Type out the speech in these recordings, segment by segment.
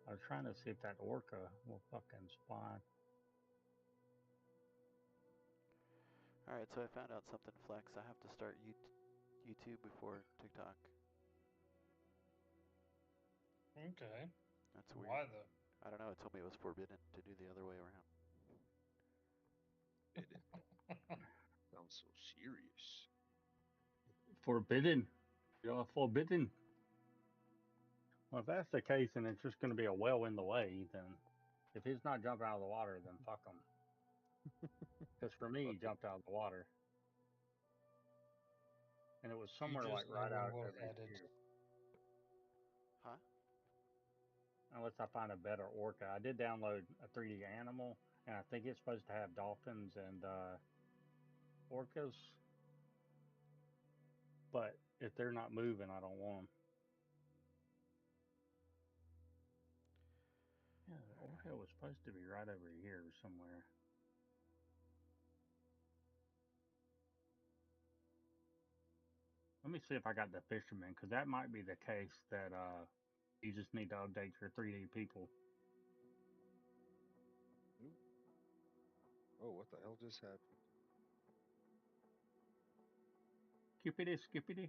I was trying to see if that orca will fucking spawn. Alright, so I found out something, Flex. I have to start YouTube before TikTok. Okay. That's weird. Why though? I don't know. It told me it was forbidden to do the other way around. Sounds so serious. Forbidden. You're forbidden. Well, if that's the case, and it's just going to be a well in the way, then if he's not jumping out of the water, then fuck him. Because for me, he jumped out of the water. And it was You somewhere like just right never out will over had it. here. Huh? Unless I find a better orca. I did download a 3D animal, and I think it's supposed to have dolphins and orcas. But if they're not moving, I don't want them. Yeah, the orca was supposed to be right over here somewhere. Let me see if I got the fisherman, because that might be the case that you just need to update your 3D people. Oh, what the hell just happened? Skippity, skippity.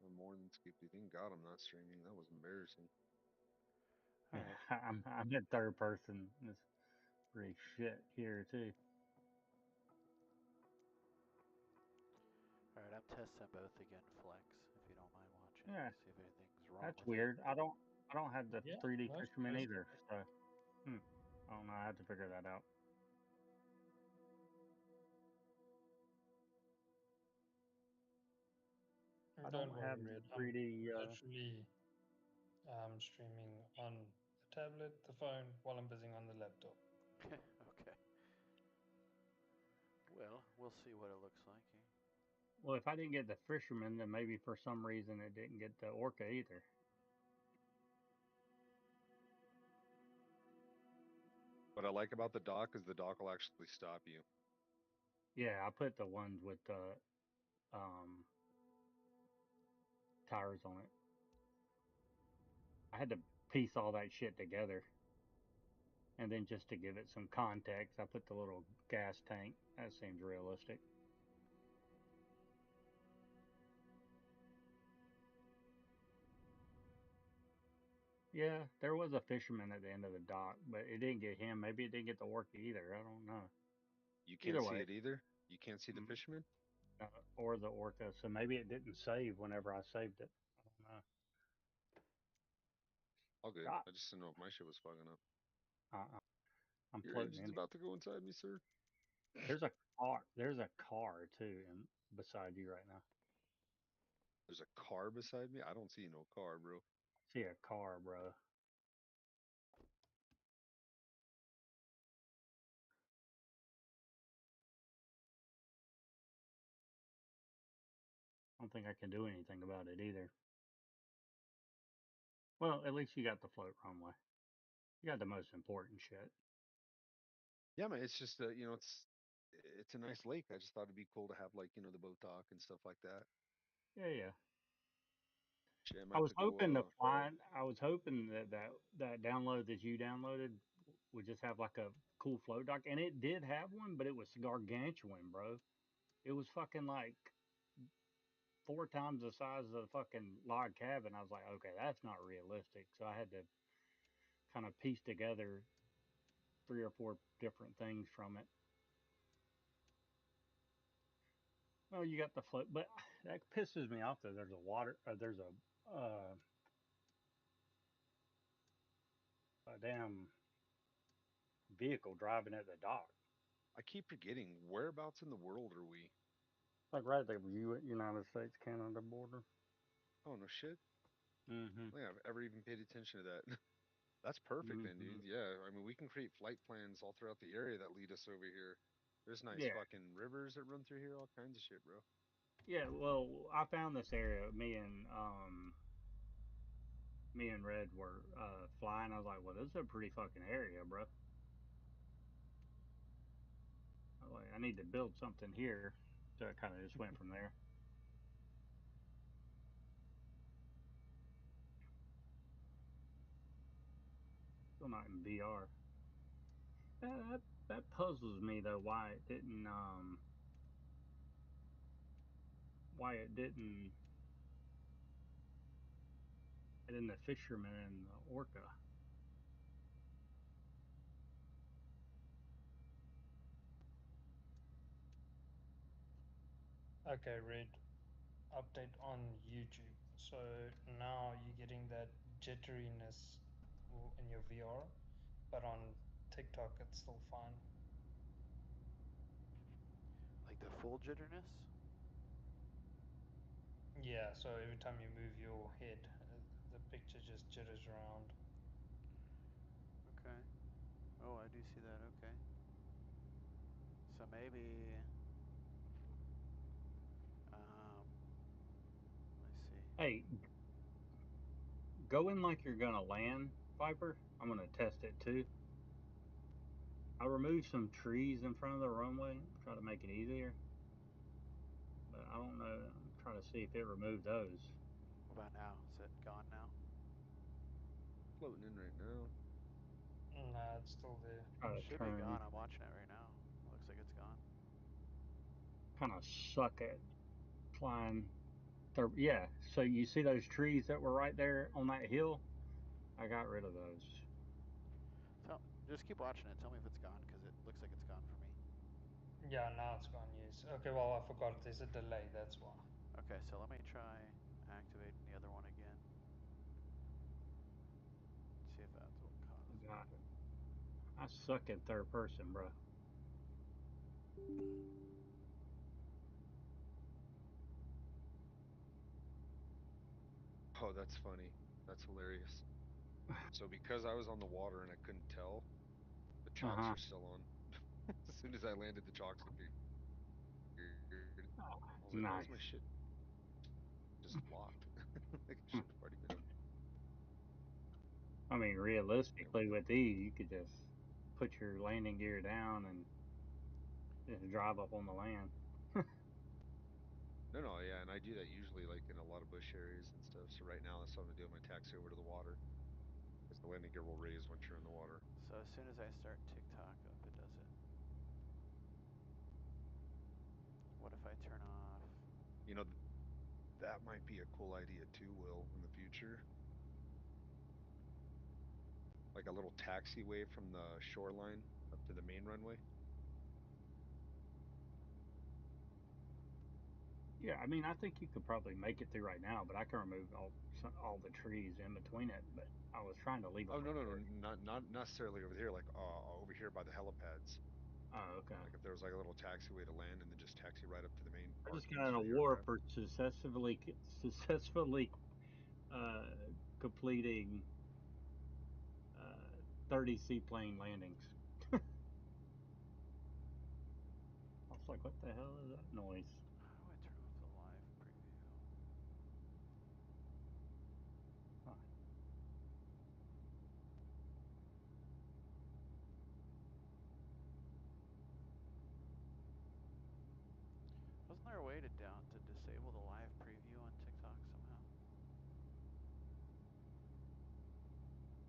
I'm more than Skippy. Thank God I'm not streaming. That was embarrassing. Alright. I'm in third person. It's pretty shit here too. Alright, I'm testing both again, Flex, if you don't mind watching. Yeah, See if anything's wrong that's with weird. I don't have the Yeah, 3D most fisherman most either. So I don't know. I have to figure that out. I don't don't have worry, the Red. I'm 3D. literally streaming on the tablet, the phone, while I'm busy on the laptop. Okay. Well, we'll see what it looks like. Well, if I didn't get the fisherman, then maybe for some reason it didn't get the orca either. What I like about the dock is the dock will actually stop you. Yeah, I put the ones with the tires on it. I had to piece all that shit together. And then just to give it some context, I put the little gas tank. That seems realistic. Yeah, there was a fisherman at the end of the dock, but it didn't get him. Maybe it didn't get the orca either. I don't know. You Either can't see way, it either. You can't see the mm, fisherman. or the orca. So maybe it didn't save whenever I saved it. I don't know. All good. God, I just didn't know if my shit was fucking up. I'm Your floating engine's in it. about to go inside me, sir. There's a car. There's a car too, in beside you right now. There's a car beside me. I don't see no car, bro. See a car, bro. I don't think I can do anything about it either. Well, at least you got the float runway. You got the most important shit. Yeah, man. It's just it's a nice lake. I just thought it'd be cool to have like the boat dock and stuff like that. Yeah, yeah. Shit, I I might have was to go. hoping to find. I was hoping that download that you downloaded would just have like a cool float dock, and it did have one, but it was gargantuan, bro. It was fucking like 4 times the size of the fucking log cabin. I was like, okay, that's not realistic. So I had to kind of piece together 3 or 4 different things from it. Well, you got the float, but that pisses me off that there's a damn vehicle driving at the dock. I keep forgetting whereabouts in the world are we? Like right at the United States Canada border. Oh no shit. Mm-hmm. I don't think I've ever even paid attention to that. That's perfect then, Mm-hmm. dude. Yeah, I mean we can create flight plans all throughout the area that lead us over here. There's nice Yeah, fucking rivers that run through here, all kinds of shit, bro. yeah. Well, I found this area. Me and Red were flying. I was like, well, this is a pretty fucking area, bro. I was like, I need to build something here. So it kind of just went from there. Well, not in VR. That puzzles me though. Why it didn't get in the fisherman and the orca. Okay, Red. Update on YouTube. So now you're getting that jitteriness in your VR, but on TikTok it's still fine. Like the full jitterness? Yeah, so every time you move your head, the picture just jitters around. Okay. Oh, I do see that. Okay. So maybe. Let's see. Hey, go in like you're gonna land, Viper. I'm gonna test it too. I removed some trees in front of the runway, try to make it easier. But I don't know. I'm trying to see if it removed those. What about now? Is it gone now? Floating in right now. Nah, it's still there. Try to Should be turn. gone. I'm watching it right now. Looks like it's gone. Kind of suck at flying. Yeah. So you see those trees that were right there on that hill? I got rid of those. Just keep watching it. Tell me if it's gone, because it looks like it's gone for me. Yeah, now it's gone, yes. Okay, well, I forgot there's a delay, that's why. Okay, so let me try activating the other one again. See if that's what caused God, it. I suck at third person, bro. Oh, that's funny. That's hilarious. So because I was on the water and I couldn't tell, the chocks Uh-huh. are still on. As soon as I landed, the chocks appeared. I was like, why Nice. is my shit just locked? Like it should have already been up. I mean, realistically, with these, you could just put your landing gear down and just drive up on the land. No, yeah, and I do that usually like in a lot of bush areas and stuff. So right now, that's what I'm gonna do. I'm gonna taxi over to the water because the landing gear will raise once you're in the water. So as soon as I start TikTok up, it does it. What if I turn off? You know, that might be a cool idea too, Will, in the future. Like a little taxiway from the shoreline up to the main runway. Yeah, I mean, I think you could probably make it through right now, but I can remove all the trees in between it. But I was trying to leave them Oh no, right no, no, there. not necessarily over here. Like over here by the helipads. Oh, okay. Like if there was like a little taxiway to land and then just taxi right up to the main I just parkings got an for the award aircraft. for successfully uh, completing 30 seaplane landings. I was like, what the hell is that noise? How do I turn off the live preview? Huh. Wasn't there a way to disable the live preview on TikTok somehow?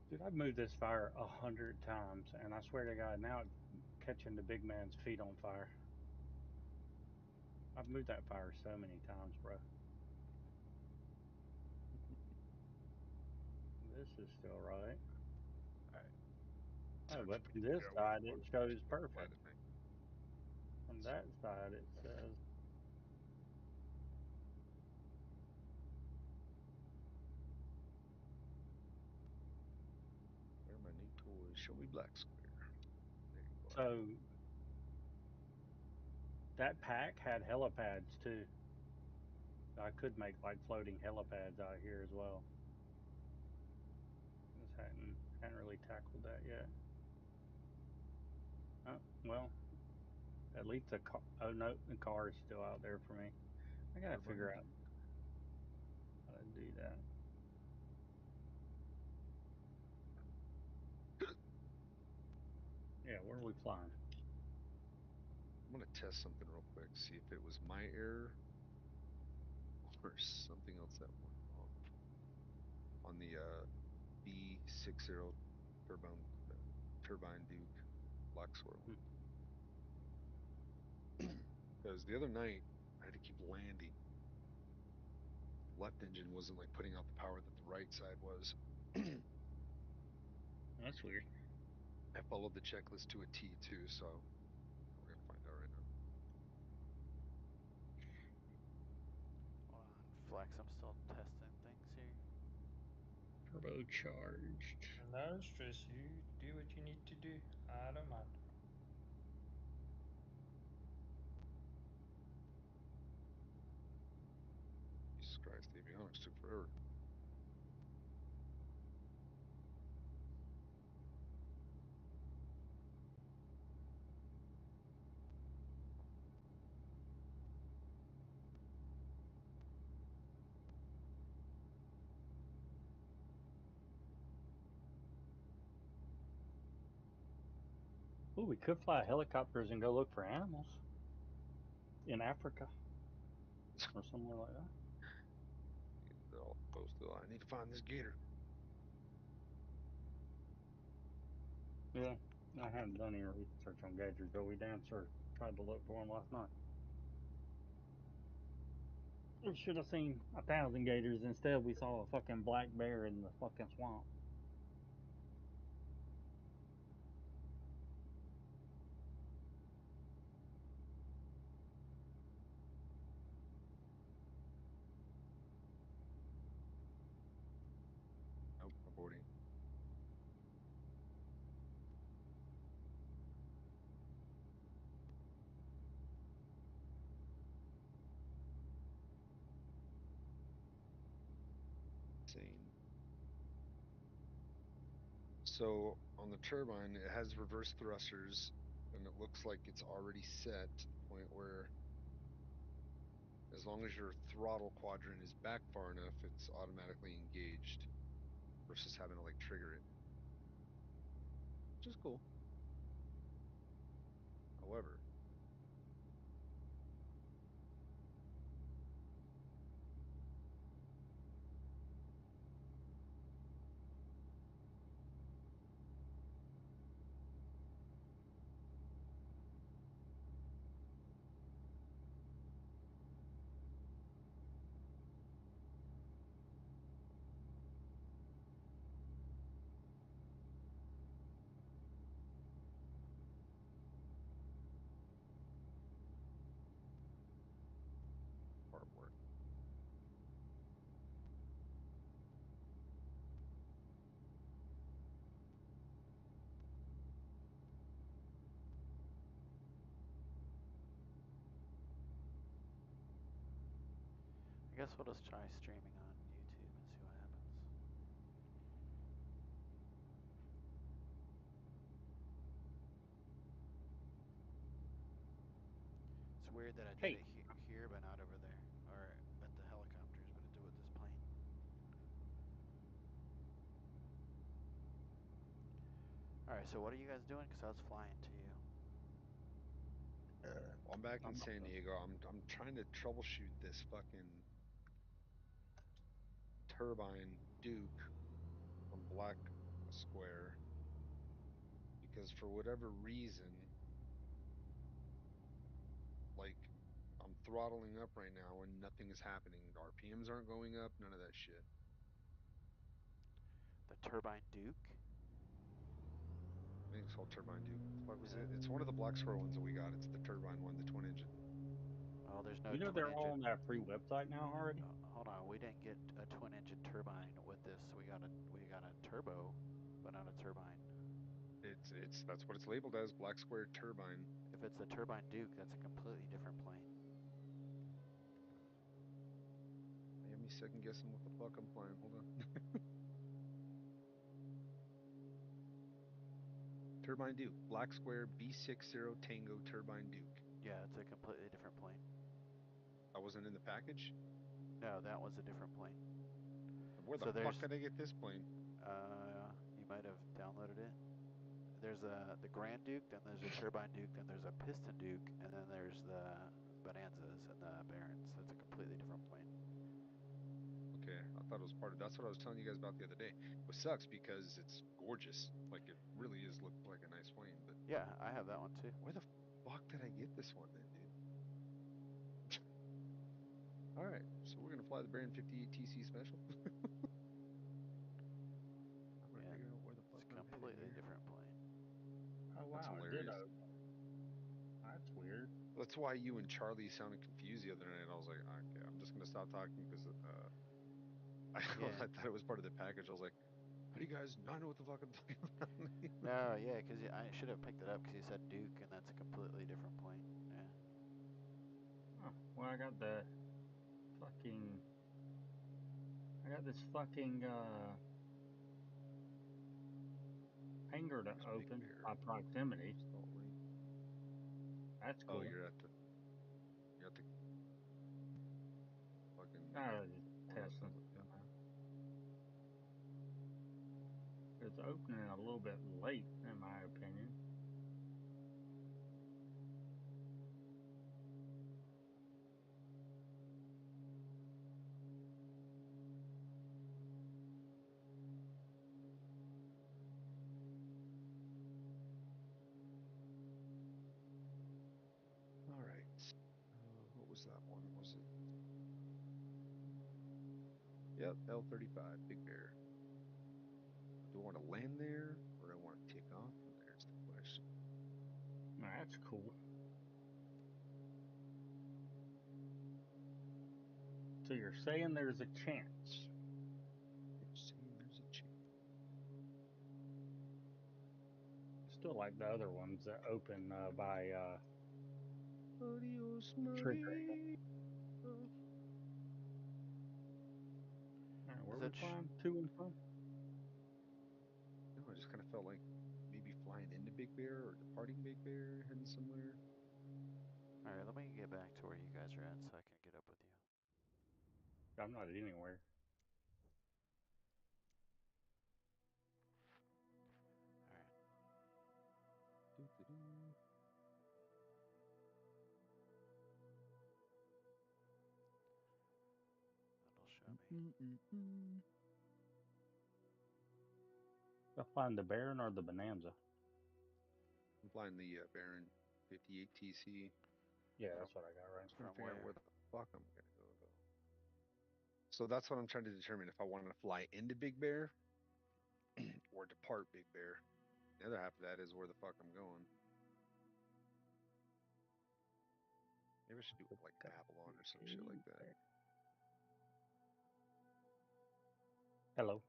Dude, I've moved this fire 100 times, and I swear to God, now it's catching the big man's feet on fire. I've moved that fire so many times, bro. This is still right. Alright. Oh, I'm but trying from to this figure out where the side, it water's shows actually at perfect. night. From that side, it says. Where are my new toys? Show me black square. There you are. So that pack had helipads too. I could make like floating helipads out here as well. Just hadn't really tackled that yet. Oh, well, at least the car. Oh no, the car is still out there for me. I gotta Turbine figure out Duke. how to do that. Yeah, where are we flying? I'm gonna test something real quick, see if it was my error or something else that went wrong on the B6013. Turbine Duke, Black Squirrel. Hmm. Because the other night I had to keep landing. The left engine wasn't like putting out the power that the right side was. That's weird. I followed the checklist to a T too, so we're gonna find out right now. Hold on, Flex, I'm still testing things here. Turbocharged. No stress, you do what you need to do. I don't mind. Jesus Christ, avionics took forever. Ooh, we could fly helicopters and go look for animals in Africa or somewhere like that. They're all posted. I need to find this gator. Yeah, I haven't done any research on gators, but we damn sure tried to look for them last night. We should have seen 1,000 gators. Instead, we saw a fucking black bear in the fucking swamp. Nope, aborting. Insane. So on the turbine, it has reverse thrusters, and it looks like it's already set to the point where, as long as your throttle quadrant is back far enough, it's automatically engaged versus having to like trigger it, which is cool. However, part work. I guess we'll just try streaming on YouTube and see what happens. It's weird that I did Hey, it here, but not over there, or at the helicopters, but I do it with this plane. Alright, so what are you guys doing? Because I was flying to you. Well, I'm back in I'm not San done. Diego. I'm trying to troubleshoot this fucking turbine Duke from Black Square because for whatever reason, like I'm throttling up right now and nothing is happening. RPMs aren't going up, none of that shit. The Turbine Duke? I think it's called Turbine Duke. What was it? It's one of the Black Squirrel ones that we got. It's the turbine one, the twin engine. Oh, there's no You know twin they're all engine. on that free website now already. Hold on, we didn't get a twin engine turbine with this. We got a turbo, but not a turbine. That's what it's labeled as, Black Square Turbine. If it's the Turbine Duke, that's a completely different plane. They have me second guessing what the fuck I'm flying. Hold on. Turbine Duke, Black Square B60 Tango Turbine Duke. Yeah, it's a completely different plane. I wasn't in the package. No, that was a different plane. Where the So fuck there's, did I get this plane? you might have downloaded it. There's the Grand Duke, then there's a Turbine Duke, then there's a Piston Duke, and then there's the Bonanzas and the Barons. That's a completely different plane. okay. I thought it was part of. That's what I was telling you guys about the other day. Which sucks because it's gorgeous. Like it really is look like a nice plane. But Yeah, I have that one too. where the fuck did I get this one then, dude? All right, so we're gonna fly the Baron 58 TC special. I'm gonna Yeah, figure out where the fuck it's a I'm headed completely here. different plane. Oh That's wow, it did hilarious. open. That's weird. That's why you and Charlie sounded confused the other night. I was like, okay, I'm just gonna stop talking because I Yeah. I thought it was part of the package. I was like, how do you guys not know what the fuck I'm talking about? No, yeah, because I should have picked it up because you said Duke, and that's a completely different plane. Yeah. Oh, well, I got the fucking. I got this fucking hangar to There's Big open Bear. by proximity. Salt Lake. That's Oh, cool. you're at the fucking. Just Well, that testing. doesn't look good. It's opening a little bit late, in my opinion. All right. What was that one? Was it? Yep, L-35, Big Bear. Do I want to land there or do I want to take off from there? Is the question. That's cool. So you're saying there's a chance? You're saying there's a chance. Still like the other ones that open by Adios, Trigger. Maria. All right, where Is we it flying to and from? No, I just kind of felt like maybe flying into Big Bear or departing Big Bear, heading somewhere. all right? Let me get back to where you guys are at so I can get up with you. I'm not anywhere. All right. Doo-doo-doo. That'll show me. Mm-mm-mm-mm. I'll find the Baron or the Bonanza. I'm flying the Baron 58 TC. Yeah, that's what I got right. Just trying to From figure out where? where the fuck I'm gonna go though. So that's what I'm trying to determine if I want to fly into Big Bear or depart Big Bear. The other half of that is where the fuck I'm going. Maybe I should do like Avalon or some shit like that. Hello.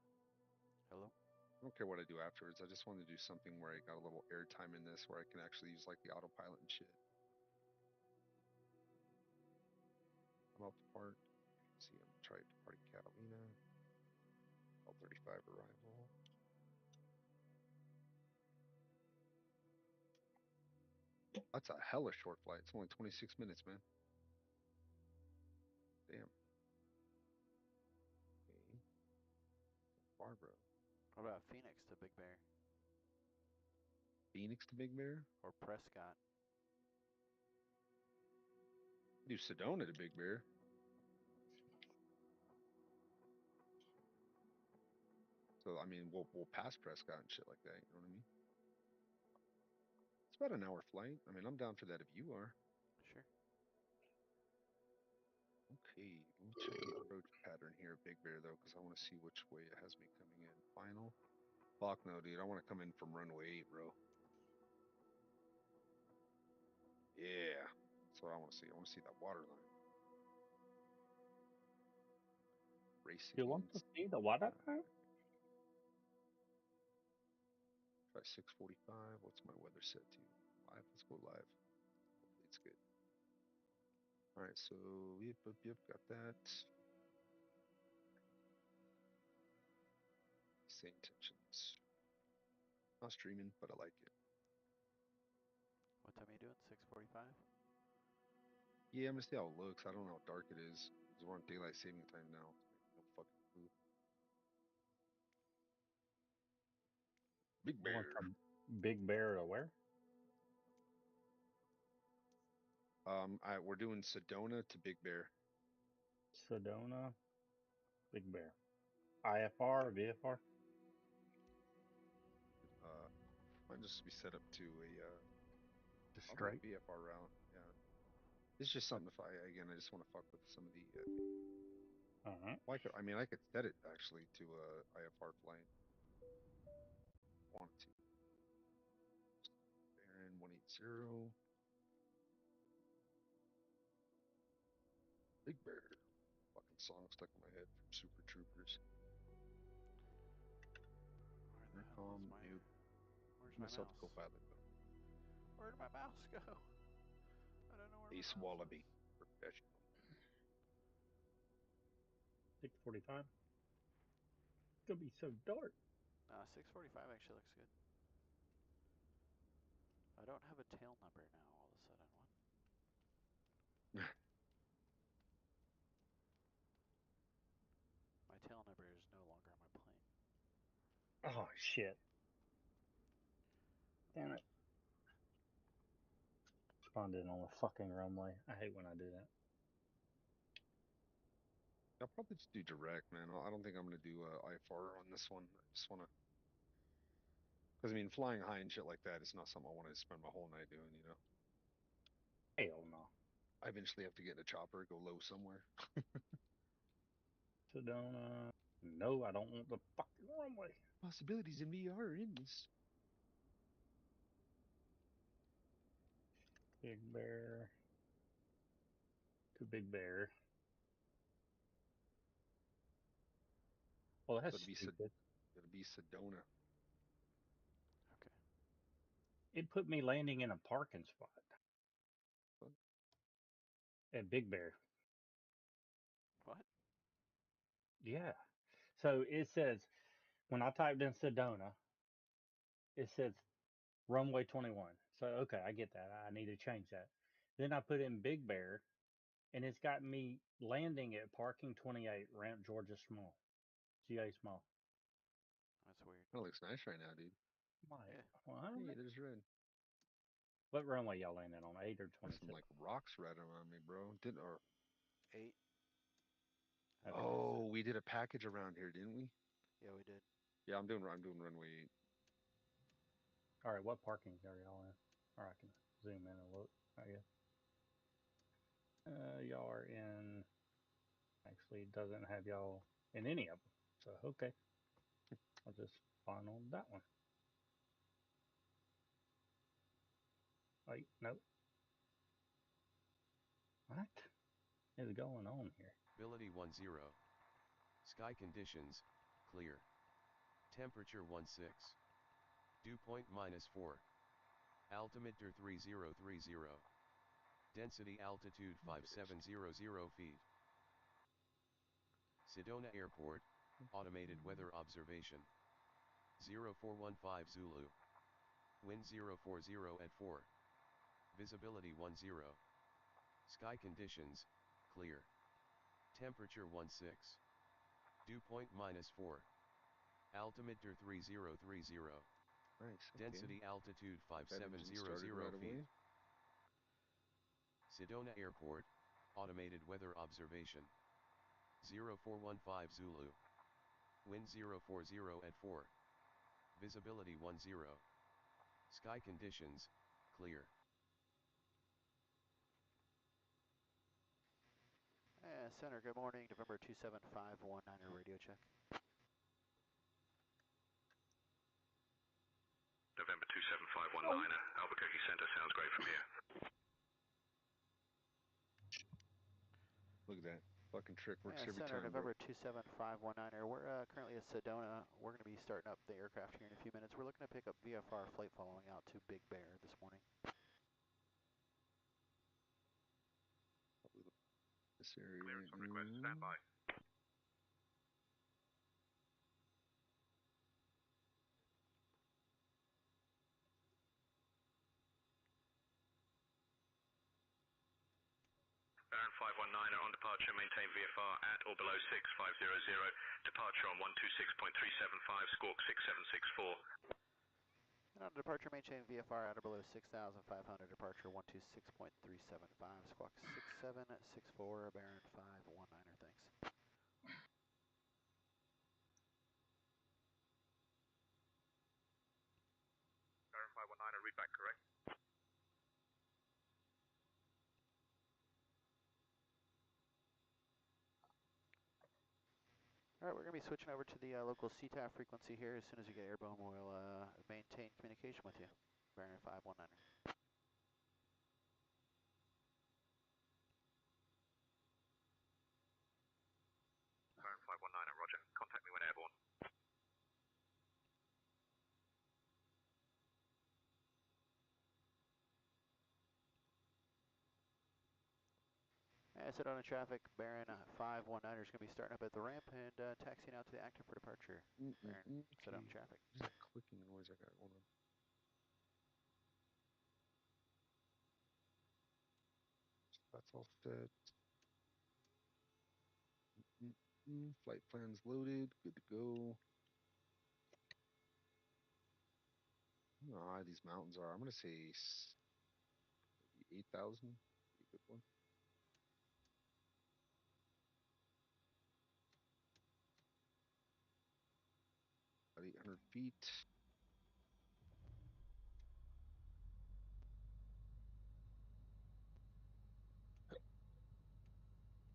Hello? I don't care what I do afterwards. I just want to do something where I got a little airtime in this where I can actually use like the autopilot and shit. I'm out to park. See, I'm trying to party Catalina. L-35 arrival. That's a hella short flight. It's only 26 minutes, man. Damn. Okay. Barbara. What about Phoenix to Big Bear Phoenix to Big Bear? or Prescott? Do Sedona to Big Bear. So I mean, we'll pass Prescott and shit like that. You know what I mean? It's about an hour flight. I mean, I'm down for that if you are. Sure. Okay, let me check the approach pattern here at Big Bear though, because I want to see which way it has me coming in. Final. Fuck no, dude. I want to come in from runway 8, bro. Yeah, that's what I want to see. I want to see that water line. Race You want to against. see the water line? Try 6:45. What's my weather set to? Live. Let's go live. Hopefully it's good. All right, so yep, got that. Same tensions. Not streaming, but I like it. What time are you doing? 6:45? Yeah, I'm gonna see how it looks. I don't know how dark it is. Because we're on daylight saving time now. No fucking clue. Big You want Bear. some Big Bear to where? We're doing Sedona to Big Bear. Sedona. Big Bear. IFR or VFR? Might just be set up to a Just I'll do a straight. VFR route. Yeah, it's just something. If I just want to fuck with some of the. Alright. Well, I could set it actually to a IFR flight. Want to. Baron 180. Big Bear. Fucking song stuck in my head from Super Troopers. Where the hell is my... Nuke. Where's my Myself mouse? co-pilot though. Where did my mouse go? I don't know where Ace my mouse Wallaby. is. Professional. 645. It's gonna be so dark. 645 actually looks good. I don't have a tail number now all of a sudden. What? My tail number is no longer on my plane. Oh shit. Damn it. Spawned in on the fucking runway. I hate when I do that. I'll probably just do direct, man. I don't think I'm gonna do IFR on this one. I just wanna, because I mean, flying high and shit like that is not something I want to spend my whole night doing. You know, Hell no. I eventually have to get in a chopper, go low somewhere. Sedona. No, I don't want the fucking runway. Possibilities in VR are endless. Big Bear. To Big Bear. Well, that's That'd be stupid. It'll be Sedona. Okay. It put me landing in a parking spot. What? At Big Bear. What? Yeah. So it says, when I typed in Sedona, it says runway 21. So, okay, I get that. I need to change that. Then I put in Big Bear, and it's got me landing at parking 28, ramp Georgia Small. GA Small. That's weird. That looks nice right now, dude. My, Yeah. well, I don't Hey, know. there's red. What runway y'all landing on? 8 or There's 22? some like rocks right around me, bro. 8. I Okay. think that's Oh, it. we did a package around here, didn't we? Yeah, we did. Yeah, I'm doing runway 8. All right, what parking are y'all in? Or I can zoom in and look, I guess. Y'all are in. Actually, it doesn't have y'all in any of them. So, okay. I'll just find on that one. Wait, nope. What is going on here? Visibility 10. Sky conditions, clear. Temperature 16. Dew point -4. Altimeter 3030. Density altitude 5700 feet. Sedona Airport, automated weather observation. 0415 Zulu. Wind 040 at 4. Visibility 10. Sky conditions, clear. Temperature 16. Dew point -4. Altimeter 3030. Nice. Okay. Density altitude That engine started 5700 right feet. away. Sedona Airport, automated weather observation. 0415 Zulu. Wind 040 at 4. Visibility 10. Sky conditions, clear. Center, good morning. November 27519 radio check. November 27519, Albuquerque Center, sounds great from here. Look at that. Fucking trick works every Center, time, bro. November 27519. We're currently at Sedona. We're going to be starting up the aircraft here in a few minutes. We're looking to pick up VFR flight following out to Big Bear this morning. This area Clearance right on request, stand by. Baron 519 on departure, maintain VFR at or below 6500. Departure on 126.375, squawk 6764. And on departure, maintain VFR at or below 6,500. Departure 126.375, squawk 6764, Baron 519. Thanks. back correct. All right, we're going to be switching over to the local CTAF frequency here. As soon as we get airborne, we'll maintain communication with you. Baron 519er. Baron 519er, roger. Contact me when airborne. Sedona traffic, Baron 519er is going to be starting up at the ramp and taxiing out to the active for departure. Baron, Sedona traffic. What's that clicking noise I got going on? That's all set. Flight plans loaded. Good to go. I don't know how high these mountains are. I'm gonna say 8,000. Be a good one. About 800 feet.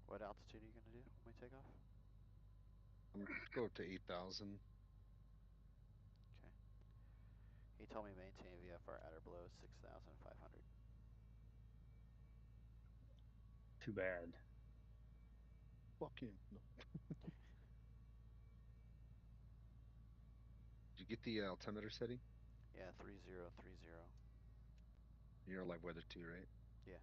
What altitude are you going to do when we take off? Go up to 8,000. Okay. He told me maintain VFR at or below 6,500. Too bad. Fuck him. No. Did you get the altimeter setting? Yeah, 3030. You're live weather too, right? Yeah.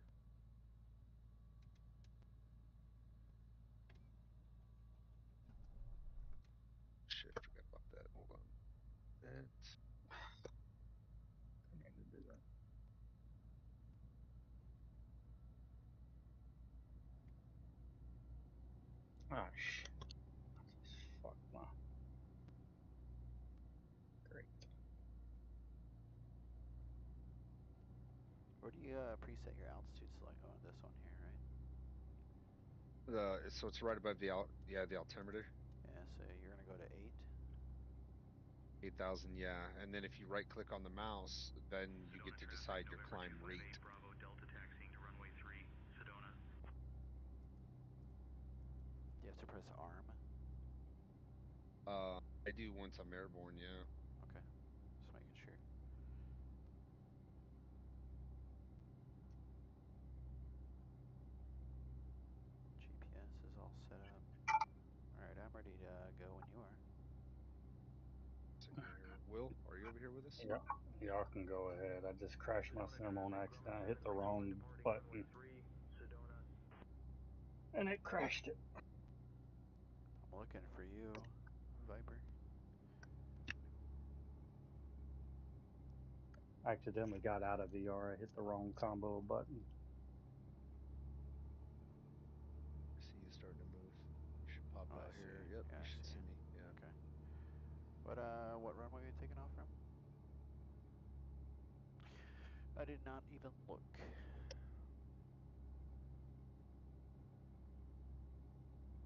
Shit, I forgot about that. Hold on. That. I need to do that. Ah, shit. Fuck my. Great. Where do you preset your altitude select? Oh, this one here, right? So it's right above the the altimeter. Yeah, so you're going to go to 8. 8,000, yeah. And then if you right click on the mouse, then you get to decide your climb rate. Bravo Delta taxiing to runway 3, Sedona. You have to press ARM. I do once I'm airborne, yeah. Okay, just making sure. GPS is all set up. All right, I'm ready to go when you are. Second here. Will, are you over here with us? Yeah, y'all can go ahead. I just crashed my sim on accident. I hit the wrong button. And it crashed it. I'm looking for you, Viper. I accidentally got out of VR. I hit the wrong combo button. I see you starting to move. You should pop Oh, I out here. see. Yep, Yeah, you I should see see it. me. Yeah. Okay. What runway are you taking off from? I did not even look.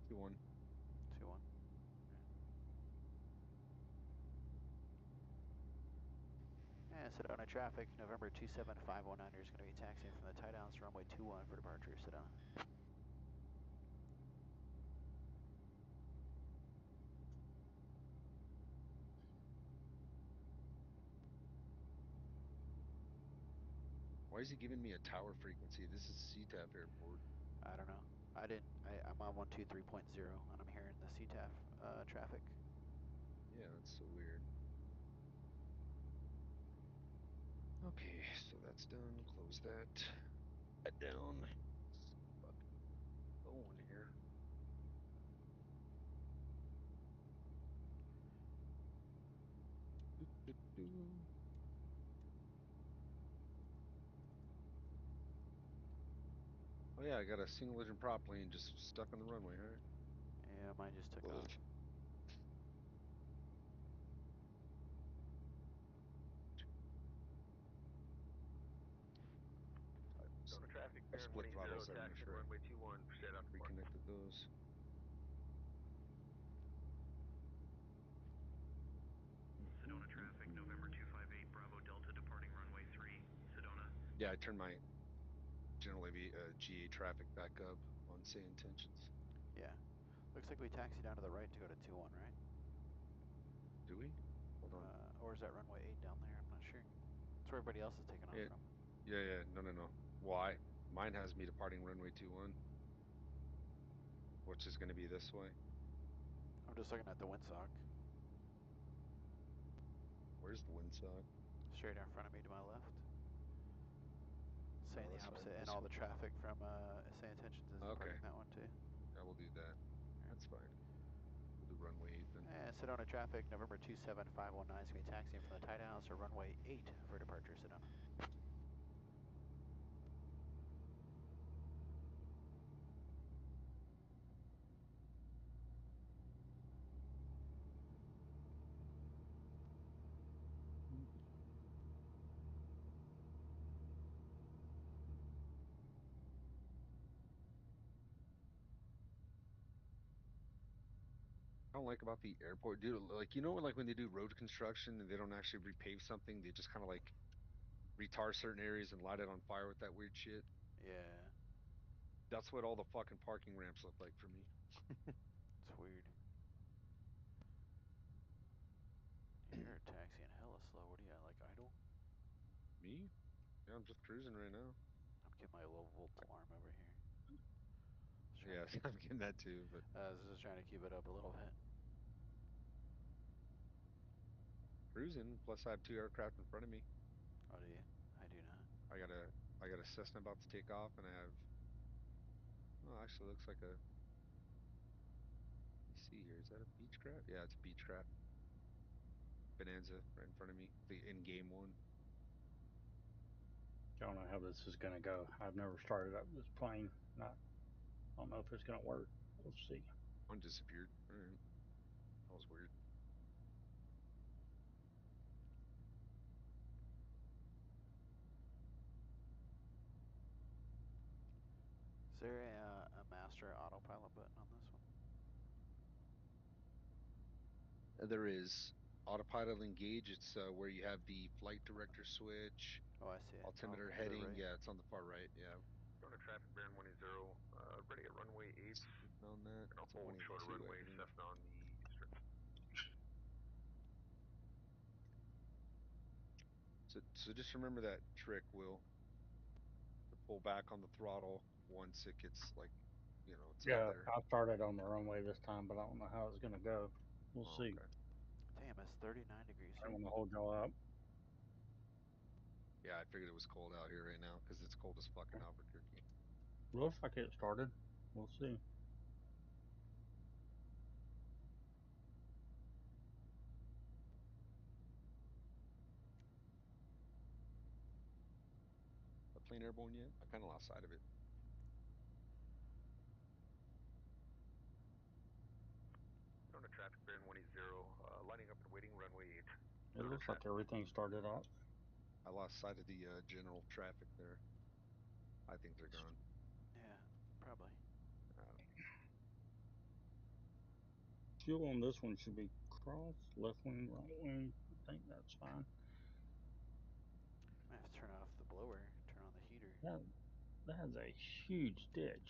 2-1. 2-1. Yeah, Sedona traffic, November 27519 is going to be taxiing from the tie downs to runway 21 for departure, Sedona. Why is he giving me a tower frequency? This is CTAF airport. I don't know. I'm on 123.0 and I'm hearing the CTAF traffic. Yeah, that's so weird. Okay, so that's done. Close that. Head down. Fuck. Going here. Do-do-do. Oh yeah, I got a single engine prop plane just stuck on the runway, all right? Yeah, mine just took off. Traffic, I split throttles there, I'm sure. runway 21, set up. Reconnected those. Sedona traffic, November 258, Bravo Delta departing runway 3. Yeah, I turned my general GA traffic back up on say intentions. Yeah. Looks like we taxi down to the right to go to 21, right? Do we? Hold on. Or is that runway 8 down there? I'm not sure. That's where everybody else is taking off Yeah. from. Yeah. No. Well, mine has me departing runway 21, which is going to be this way. I'm just looking at the windsock. Where's the windsock? Straight in front of me to my left. Saying the that's fine. opposite, and This all one. the traffic from SA Intentions is departing that one too. Yeah, we'll do that. That's fine. We'll do runway 8 then. And Sedona traffic, November 27519 is going to be taxiing from the Tight House or runway 8 for departure, Sedona. I don't like about the airport, dude. Like, you know, like when they do road construction and they don't actually repave something, they just kind of like retar certain areas and light it on fire with that weird shit. Yeah. That's what all the fucking parking ramps look like for me. It's weird. You're taxiing hella slow. What are you at, like idle? Me? Yeah, I'm just cruising right now. I'm getting my low volt alarm over here. Yeah, I'm getting that too, but I was just trying to keep it up a little bit. cruising. Plus, I have 2 aircraft in front of me. Oh, do you? I do not. I got a Cessna about to take off, and I have. Oh, actually, looks like a. Let me see here. Is that a Beechcraft? Yeah, it's a Beechcraft. Bonanza right in front of me. The in-game one. Don't know how this is going to go. I've never started up this plane. I don't know if it's going to work. We'll see. One disappeared. All right. That was weird. Is there a master autopilot button on this one? There is autopilot engage. It's where you have the flight director switch, Oh, I see it. altimeter to the heading. right. Yeah, it's on the far right. Yeah. Going to traffic bearing 10. Ready at runway 8. On that. It's a 182. Runway 7 on the eastern. So just remember that trick, Will. To pull back on the throttle once it gets like, you know, it's up Yeah, there. I started on the runway this time, but I don't know how it's going to go. We'll see. Okay. Damn, it's 39 degrees I here. want to hold y'all up. Yeah, I figured it was cold out here right now because it's cold as fuck in Albuquerque. Looks like it started. We'll see. A plane airborne yet? I kind of lost sight of it. On a traffic bearing 180, lining up and waiting runway 8. It looks like everything started up. I lost sight of the general traffic there. I think they're gone. Yeah, probably. Fuel on this one should be cross, left wing, right wing. I think that's fine. I have to turn off the blower, turn on the heater. That is a huge ditch.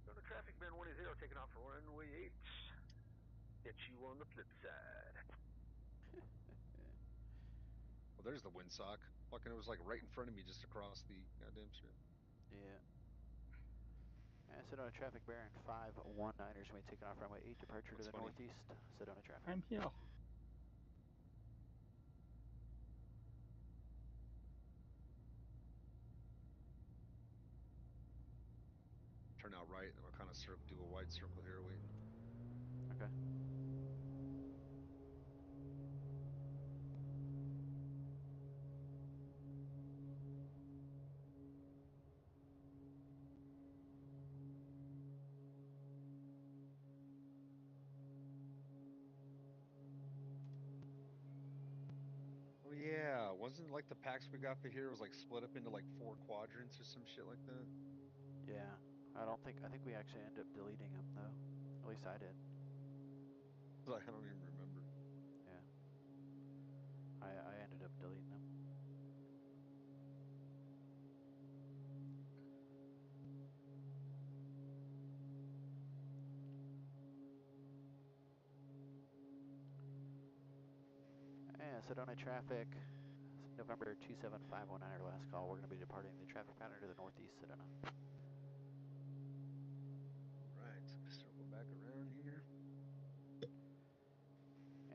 Go to traffic bearing 180, taking off for runway 8. Get you on the flip side. Well, there's the windsock. Fucking, it was like right in front of me, just across the goddamn shit. Yeah. Sedona traffic bearing 519ers going to be taking off runway 8, departure What's to the funny? northeast. Sedona traffic. I'm here. Turn out right, and we'll kind of do a wide circle here, waiting. Okay. Oh yeah, wasn't like the packs we got for here was like split up into like 4 quadrants or some shit like that? Yeah. I think we actually ended up deleting them though. At least I did. Like, I don't even remember. Yeah. I ended up deleting them. Yeah, Sedona traffic, November 27519, our last call. We're going to be departing the traffic pattern to the northeast Sedona. Right, circle back around here.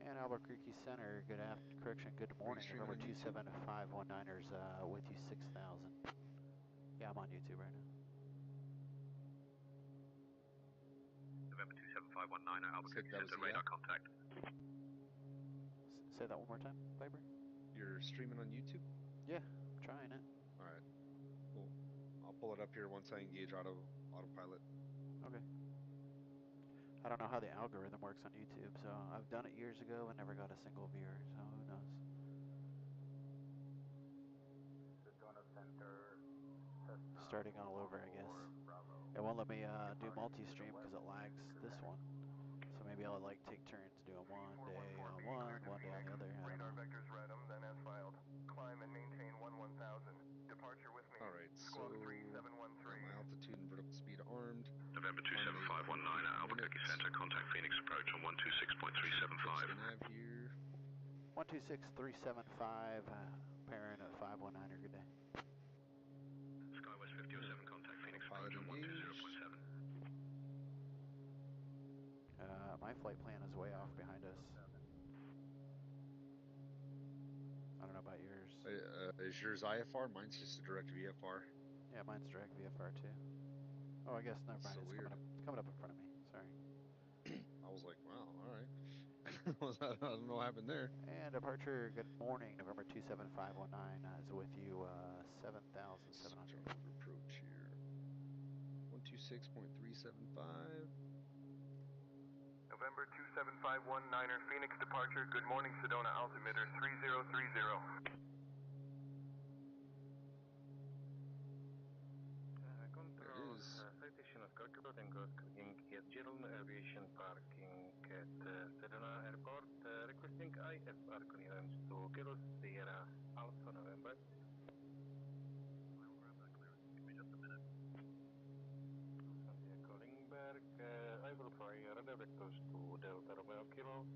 And Albuquerque Center, good morning. streaming November on YouTube? 27519ers with you 6,000. Yeah, I'm on YouTube right now. November 27519 at Albuquerque that was Center, a radar yeah? contact. Say that one more time, Viper. You're streaming on YouTube? Yeah, I'm trying it. Alright, cool. I'll pull it up here once I engage autopilot. Okay. I don't know how the algorithm works on YouTube, so I've done it years ago and never got a single viewer, so who knows. Sedona Center. Starting all over, I guess. It won't let me do multi-stream because it lags this one. So maybe I'll like take turns doing one day on one day on the other. I don't know. Radar vectors Radom, then as filed. Climb and maintain 1000. Departure with me. Alright, so Squawk got 3713. my altitude and vertical speed armed. November 27519 at Albuquerque Center, contact Phoenix approach on 126.375. Nav here. 126.375, parent at 519er, good day. Skywest 5007, contact Phoenix Pilot approach on engaged. 120.7. My flight plan is way off behind us. I don't know about yours. Is yours IFR? Mine's just a direct VFR. Yeah, mine's direct VFR too. Oh, I guess never mind. So It's weird. coming up in front of me. Sorry. I was like, wow, alright. I don't know what happened there. And departure, good morning, November 27519 is with you 7,700. Starboard approach here. 126.375. November 27519er, Phoenix departure. Good morning, Sedona altimeter 3030. There it is. Citation of Calcutta and Gosling at General Aviation Parking at Sedona Airport, requesting IFR clearance to Kilo Sierra Alpha November. Give me just a minute. Sandia calling back. I will fly radar vectors to Delta Romeo Kilo.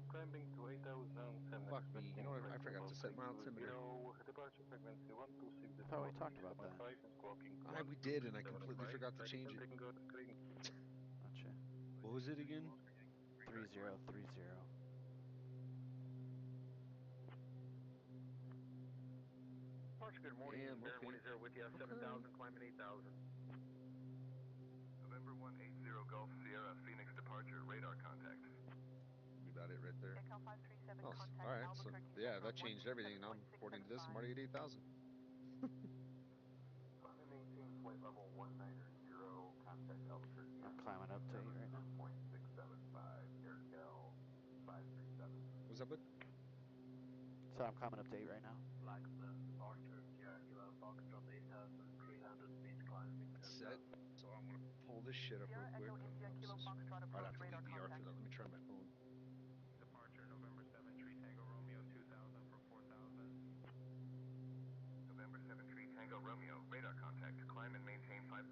Climbing to 8,000 Fuck me, you know what? I forgot to set my altimeter. Departure frequency 126. I thought we talked about that. We did, and I completely forgot to change it. Gotcha. What was it again? 3030. Departure, good morning. Damn, Baron okay. 10 with you, 7,000, climbing 8,000. November 180 Gulf Sierra, Phoenix departure, radar contact. Got it right there. Oh, alright, so yeah, that changed everything. Now, according to this, I'm already at 8,000. Maintain flight level 190, contact Albuquerque. I'm climbing up to 8 right now. 0.675, AirCal 537. What's up, bud? So I'm climbing up to 8 right now. Blackstone, Archer, Sierra Kilo, Foxtrot 8,300 feet, climbing 10,000. Set. So I'm gonna pull this shit up real quick. I'd have to leave VR for that. Let me try my phone. Departure November 7 Tree Tango Romeo 2000 for 4,000. November 7 Tree Tango Romeo, radar contact, climb and maintain 5,000.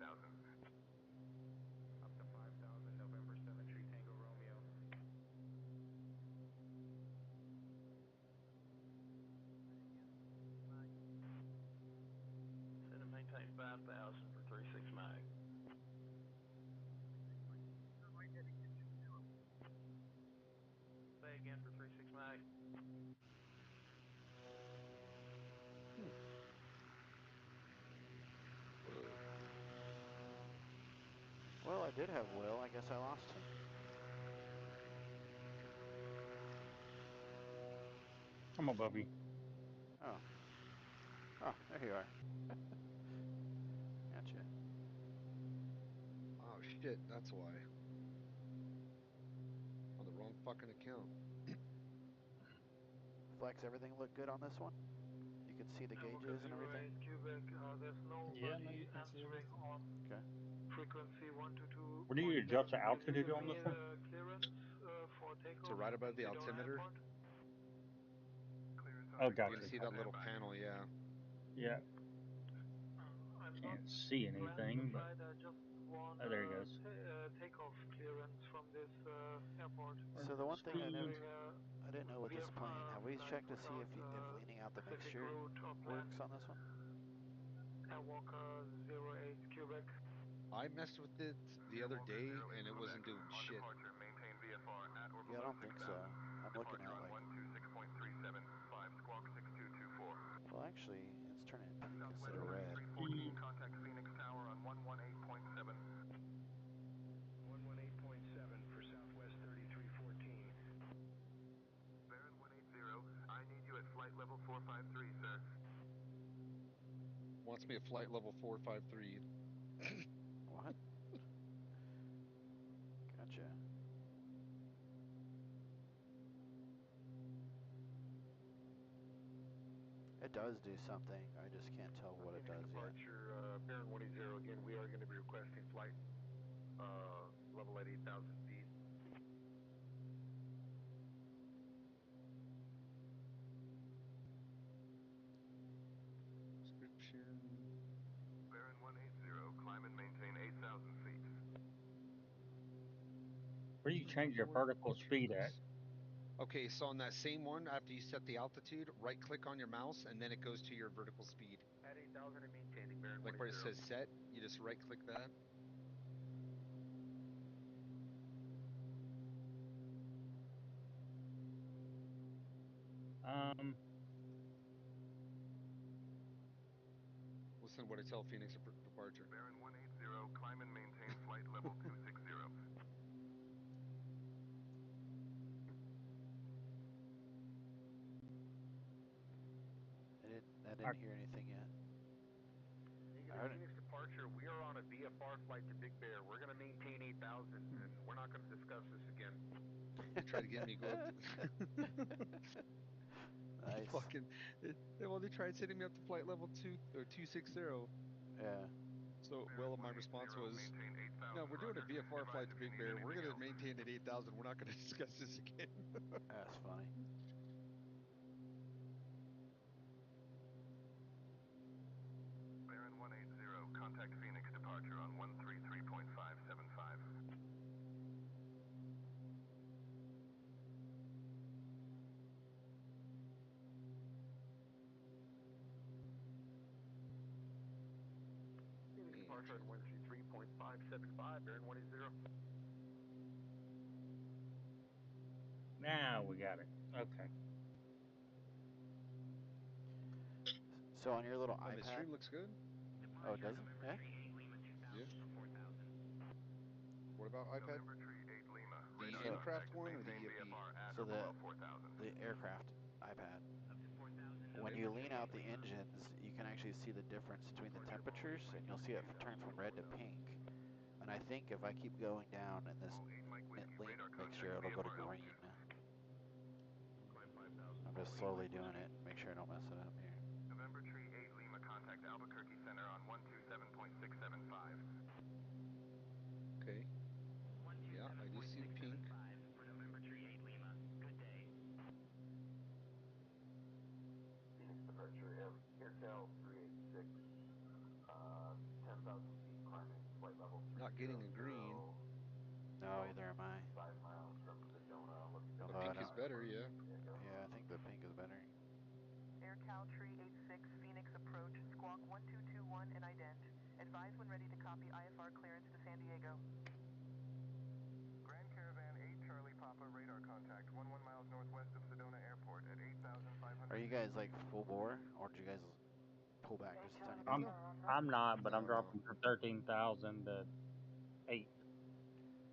Up to 5,000, November 7 Tree Tango Romeo. Set and maintain 5,000 for 36 mag. Say again for 36 mag. Well, I did have Will. I guess I lost him. I'm above you. Oh. Oh, there you are. Gotcha. Oh shit, that's why. On the wrong fucking account. Flex, everything look good on this one? You can see the gauges and everything? Quebec, there's Yeah, no, you can see everything. Okay. Frequency 122. Where do you adjust the altitude on this one? Clearance for takeoff. So right above the altimeter. Clearance Oh, You're gotcha. gonna see that little panel, yeah. Yeah, can't see anything, but oh, there he goes. Takeoff clearance from this airport. So the one thing I never, Speed. I didn't know with this plane. Have we checked to see if leaning out the Pacific mixture route of works on this one? Airwalker 08 Quebec. I messed with it the other day and it wasn't doing shit. Departure, maintain VFR at or Yeah, I below don't think so. 6,000. I'm looking Departure at on like, 126.375, squawk 6224. well, actually, it's turning pink instead Southwest of red. 3314, contact Phoenix Tower on 118.7. 118.7 for Southwest 3314. Baron 180, I need you at flight level 453, sir. Wants me at flight level 453. What? Gotcha. It does do something. I just can't tell what it does yet. Departure, Baron 180 again. We are going to be requesting flight level at 8,000 feet. Description. Baron 180, climb and maintain 8,000 feet. Where you change your vertical speed at? Okay, so on that same one, after you set the altitude, right click on your mouse and then it goes to your vertical speed. At 8,000 and maintaining, Baron Like where it 180. says set, you just right click that. Listen to what I tell Phoenix departure. Baron 180, climb and maintain flight level 260. I didn't hear anything yet. I heard it. Phoenix departure, we are on a VFR flight to Big Bear. We're going to maintain 8,000 and we're not going to discuss this again. Try to get me to go up. Nice. Fucking. Well, they tried sending me up to flight level 260. Yeah. So, well, my response was, no, we're doing a VFR flight to Big Bear. We're going to maintain at 8,000. We're not going to discuss this again. That's funny. Baron 180, contact Phoenix departure on 133.575. Phoenix departure at 133.575, Baron 180. Now we got it. Okay. So on your little Oh, my iPad. stream looks good. Oh, does it? Yeah. Yeah. What about iPad? November Tree 8 Lima. The Radar aircraft contact, one or the maintain EFB? VFR at So or below 4,000. the aircraft iPad. When Okay. you lean out the engines, you can actually see the difference between the temperatures, and you'll see it turn from red to pink. And I think if I keep going down in this lean mixture, it'll go to green. I'm just slowly doing it. Make sure I don't mess it up here. November Tree 8 Lima, contact Albuquerque Center on 127.675. Okay. Yeah, I do see the pink. For November Tree 8 Lima. Good day. Phoenix departure, AirTel 386, 10,000 feet climbing, flight level 300. Not getting a green. No, either am I. 5 miles from Sedona, looking The Although I pink is don't. better, yeah. Yeah, I think the pink is better. AirCal Tree 86, Phoenix approach, squawk 1221 and ident. Advise when ready to copy IFR clearance to San Diego. Grand Caravan 8 Charlie Papa, radar contact, 11 miles northwest of Sedona Airport at 8,500. Are you guys like full bore, or did you guys pull back just a tiny bit? I'm not, but I'm No. dropping from 13,000 to 8.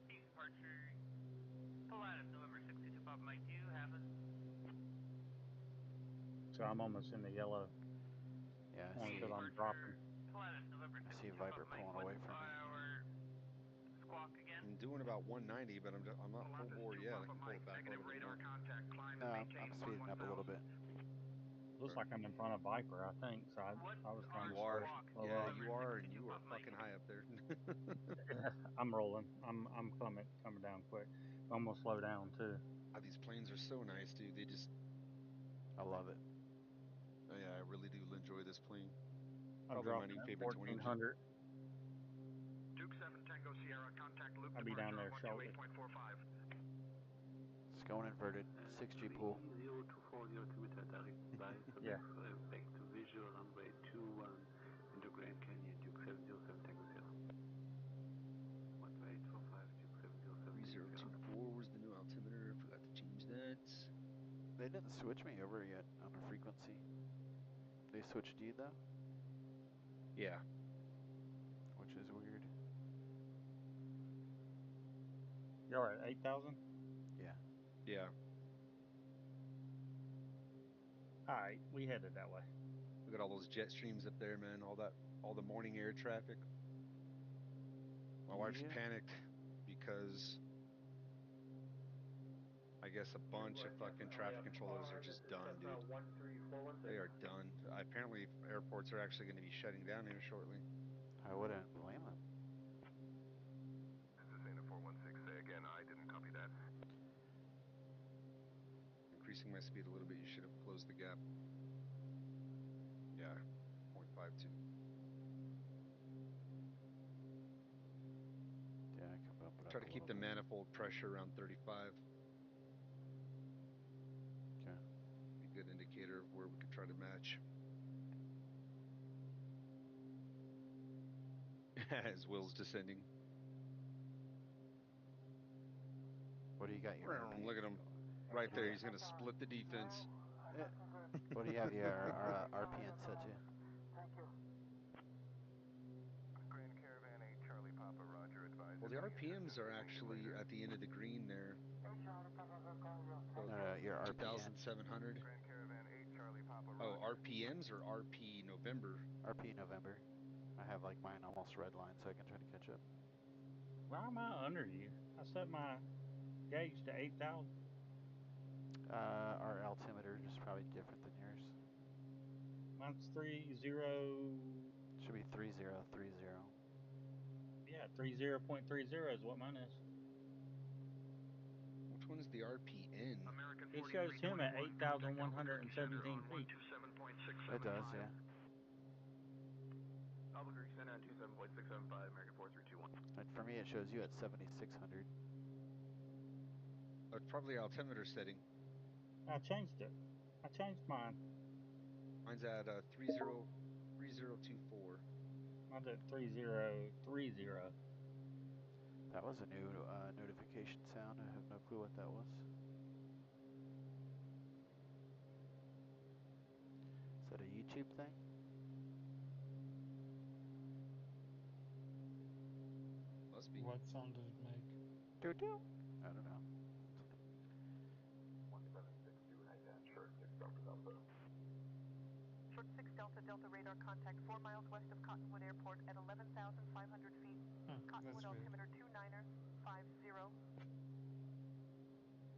Departure. Pilatus, November 62 Papa Mike 2, happen. So I'm almost in the yellow. Yeah, Only because I'm dropping. Pilatus, November I 62 see Viper Papa Mike pulling away from me. Squawk again. I'm doing about 190, but I'm not full bore yet. I can pull it back a little bit more. No, I'm speeding up a little bit. Looks like I'm in front of Viper, I think. So I was trying You to are, slow yeah, up. you are, and you are fucking high up there. I'm rolling. I'm coming down quick. I'm gonna slow down too. These planes are so nice, dude. They just, I love it. Yeah, I really do enjoy this plane. I'm Probably my dropping new at favorite twin engine. 1400. Duke 7 Tango Sierra, contact loop I'll be down there departure shortly. 128.45. It's going inverted. 6G pool. 0240 altimeter direct advice. Yeah. Back to visual runway 21 into Grand Canyon, Duke 707 Tango Sierra. 12845 Duke 707 Tango Sierra. 3024 was the new altimeter. Forgot to change that. They didn't switch me over yet on the frequency. They switched you though, Yeah. which is weird. Y'all are at 8,000? Yeah. Yeah. Alright, we headed that way. Look at all those jet streams up there, man. All the morning air traffic. My wife's Yeah. panicked because I guess a bunch of fucking traffic controllers are just done, dude. They are done. Apparently, airports are actually going to be shutting down here shortly. I wouldn't blame them. This is Zeta 416. Say again, I didn't copy that. Increasing my speed a little bit, you should have closed the gap. Yeah, 0.52. Yeah, I can bump it up Try a to keep little the bit. manifold pressure around 35. Okay. Be a good indicator of where we could try to match. As Will's descending. What do you got your RPM? Look at him. Right there, he's going to split the defense. What do you have your RPM set to? Grand Caravan 8 Charlie Papa Roger advised. Well, the RPMs are actually at the end of the green there. So Your RPM. 2,700. Grand Caravan 8 Charlie Papa Oh, Roger. RPMs or RP November? RP November. I have like mine almost red line, so I can try to catch up. Why am I under you? I set my gauge to 8,000. Our altimeter is probably different than yours. Mine's 30. Should be 3030. Yeah, 30.30 is what mine is. Which one's the RPN? American It shows him at 4321, 8,117 feet. 127.675. It does, yeah. Albuquerque Center on 27.675, American 4321. And for me, it shows you at 7,600. It's probably altimeter setting. I changed it. I changed mine. Mine's at 3024. Mine's at 3030. That was a new notification sound. I have no clue what that was. Is that a YouTube thing? Must be. What sound did it make? Doo-doo. I don't know. 1762, short 6 Delta Delta. Short 6 Delta Delta radar contact 4 miles west of Cottonwood Airport at 11,500 feet. Cottonwood That's weird. altimeter 2950.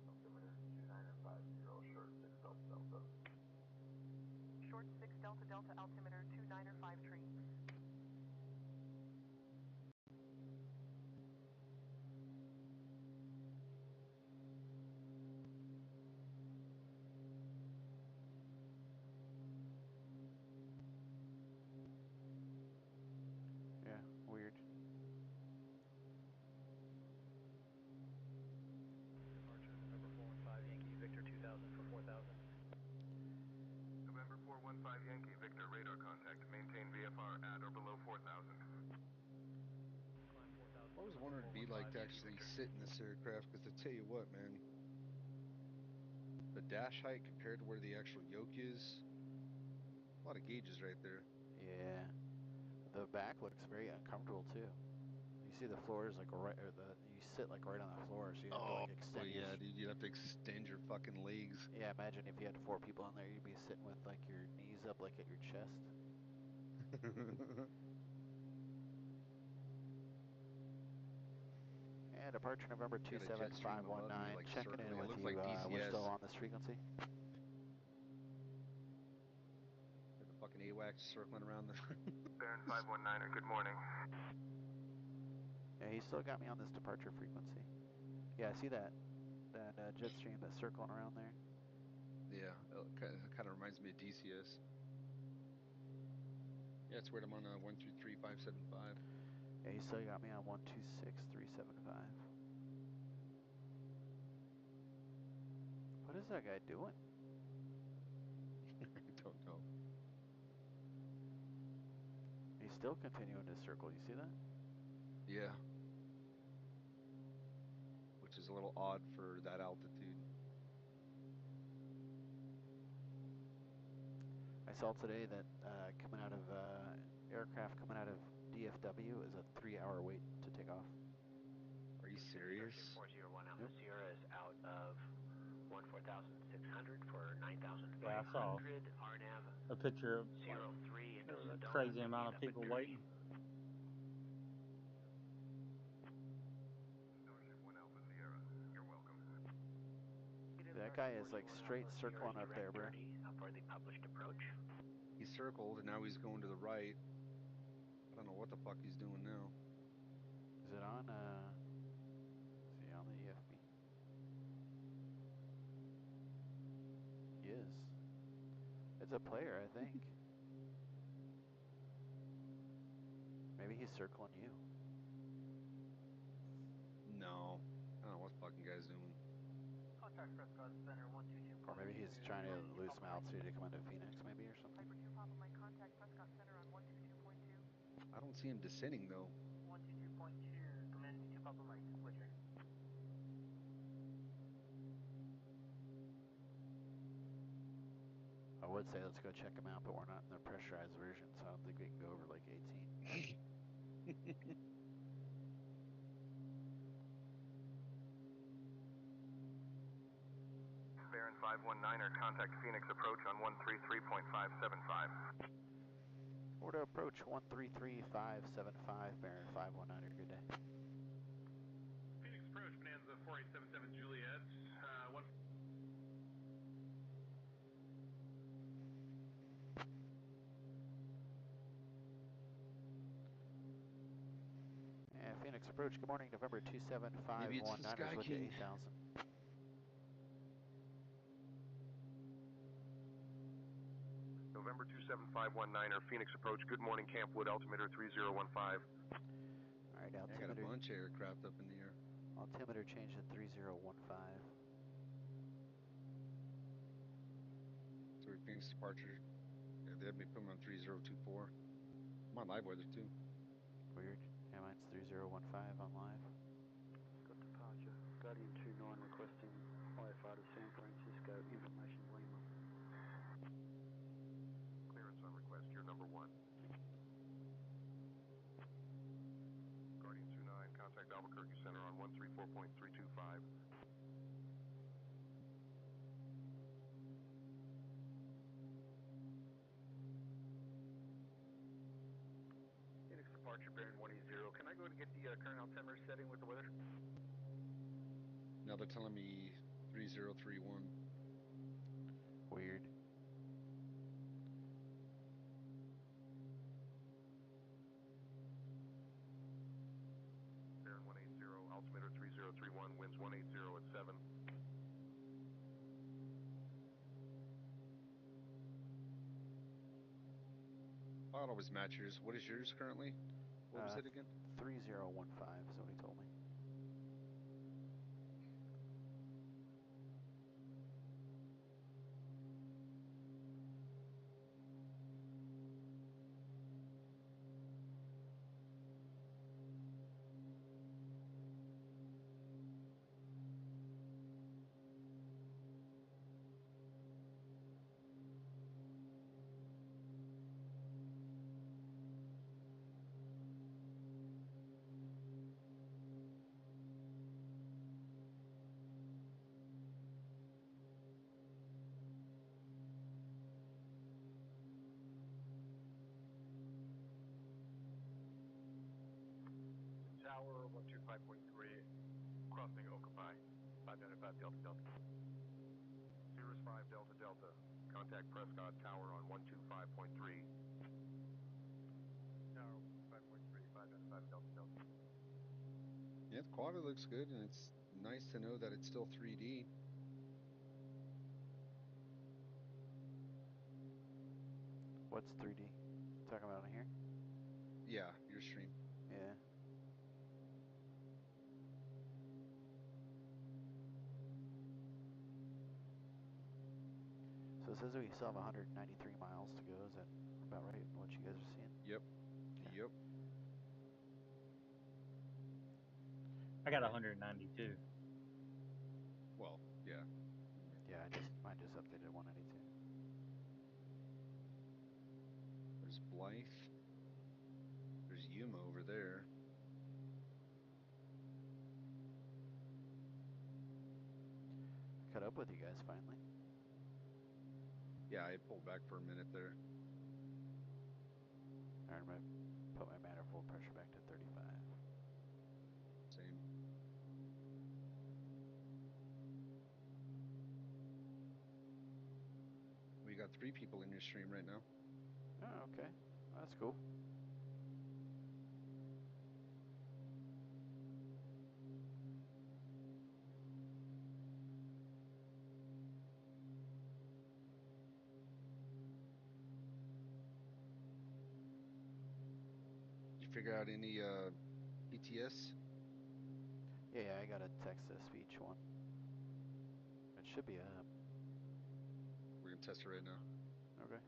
Altimeter 2950, short 6 Delta Delta. Short 6 Delta Delta altimeter 2953. Yeah, weird. Departure November 415 Yankee Victor 2000 for 4,000. November 415 Yankee Victor, radar contact. Maintain VFR at or below 4,000. I always wondered what it'd be like to actually sit in this aircraft, because to tell you what, man, the dash height compared to where the actual yoke is, a lot of gauges right there. Yeah. The back looks very uncomfortable too. You see the floor is like right, or you sit like right on the floor, so you have to like extend your. Yeah, dude, you'd have to extend your fucking legs. Yeah, imagine if you had 4 people in there, you'd be sitting with like your knees up like at your chest. And departure November Got a jet stream above me, 27519, like, checking circling. in It with looks you. like We're still DCS. on this frequency. Got the fucking AWACS circling around the. Baron 519er, good morning. Yeah, he still got me on this departure frequency. Yeah, I see that jet stream that's circling around there. Yeah, it kind of reminds me of DCS. Yeah, it's weird. I'm on 133.575. Yeah, you still got me on 126.375. What is that guy doing? I don't know. He's still continuing to circle. You see that? Yeah. Which is a little odd for that altitude. I saw today that coming out of aircraft coming out of DFW is a 3-hour wait to take off. Are you serious? 401 Alpha Sierra is out of 14,600 for 9,500. Yeah, I saw RNAV a picture of 03 into a Sedona. crazy amount of people waiting. Starship 1 Alpha Sierra, you're welcome. That guy is like straight circling up there, bro. For the published approach. He circled and now he's going to the right. I don't know what the fuck he's doing now. Is it on? Is he on the EFB? He is. It's a player, I think. Maybe he's circling you. No. I don't know what the fucking guy's doing. Contact Prescott Center 122. Or maybe he's trying to lose some altitude to come into Phoenix, maybe, or something. Piper 2 Papa Mike, contact Prescott Center on 122.2. I don't see him descending though. 122.2, commencing 2 Papa Mike, switching. I would say let's go check him out, but we're not in the pressurized version, so I don't think we can go over like 18. Baron 519er, contact Phoenix approach on 133.575. Order approach 133.575, Baron 519er, good day. Phoenix approach, Bonanza 4877 Juliet, one. And Phoenix approach, good morning, November 27519ers with you, 8,000. November 27519er, Phoenix approach, good morning, Camp Wood, altimeter 3015. Alright, I got a altimeter. bunch of aircraft up in the air. Altimeter changed to 3015. So Phoenix departure. Yeah, they had me put him on 3024. I'm on live weather too. Weird. Yeah, mine's 3015 on live. Got departure. Guardian 29 requesting IFR to San Francisco, information Lima. Clearance on request, you're number 1. Guardian 29, contact Albuquerque Center on 134.325. Phoenix departure, Baron 180. Can I go to get the current altimeter setting with the weather? Now they're telling me 3031. Weird. Baron 180, altimeter 3031, winds 180 at 7. I'll always match yours. What is yours currently? What was it again? 3015 is what he told me. Tower 125.3, crossing Okapi, 595 Delta Delta. Cirrus 5 Delta Delta, contact Prescott Tower on 125.3. Tower 125.3, 595 Delta Delta. Yeah, the quad looks good, and it's nice to know that it's still 3D. What's 3D? talking about on here? Yeah, your stream. Yeah. So it says we still have 193 miles to go. Is that about right? What you guys are seeing? Yep. Okay. Yep. I got 192. Well, yeah. Yeah, mine just updated 192. There's Blythe. There's Yuma over there. Caught up with you guys finally. Yeah, I pulled back for a minute there. Alright, I'm gonna put my manifold pressure back to 35. Same. We got 3 people in your stream right now. Oh, okay. That's cool. Did you figure out any PTS? Yeah, I got a text-to-speech one. It should be up. We're gonna test it right now. Okay.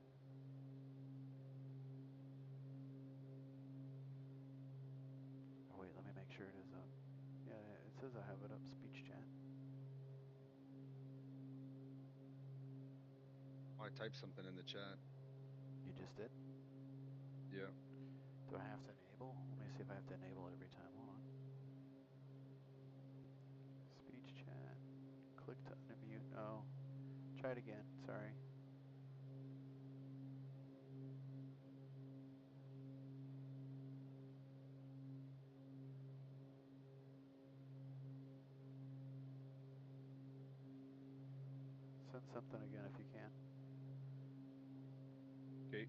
Oh wait, let me make sure it is up. Yeah, it says I have it up, speech chat. I typed something in the chat. You just did? Yeah. Do I have to enable? Let me see if I have to enable it every time. Hold on. Speech chat. Click to unmute. No. Try it again. Sorry. Send something again if you can. Okay.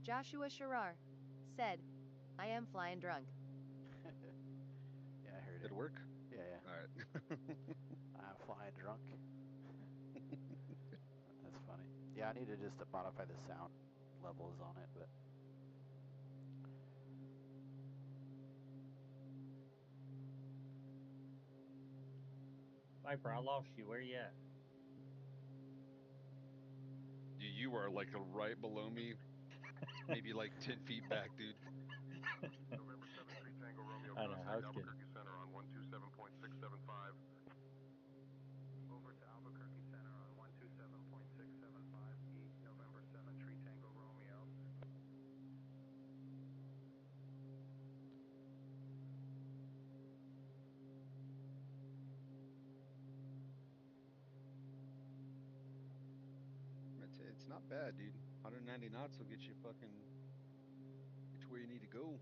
Joshua Sharar said, I am flying drunk. Yeah, I heard Did it. it work? Yeah, yeah. All right. I'm flying drunk. That's funny. Yeah, I need to just modify the sound levels on it, but Viper, I lost you. Where you at? You are like right below me. Maybe like 10 feet back, dude. November 73 Tango Romeo, I know, I was contact kidding. Albuquerque Center on 127.675. Over to Albuquerque Center on 127.675, November 73 Tango Romeo. It's not bad, dude. 190 knots will get you fucking get you where you need to go.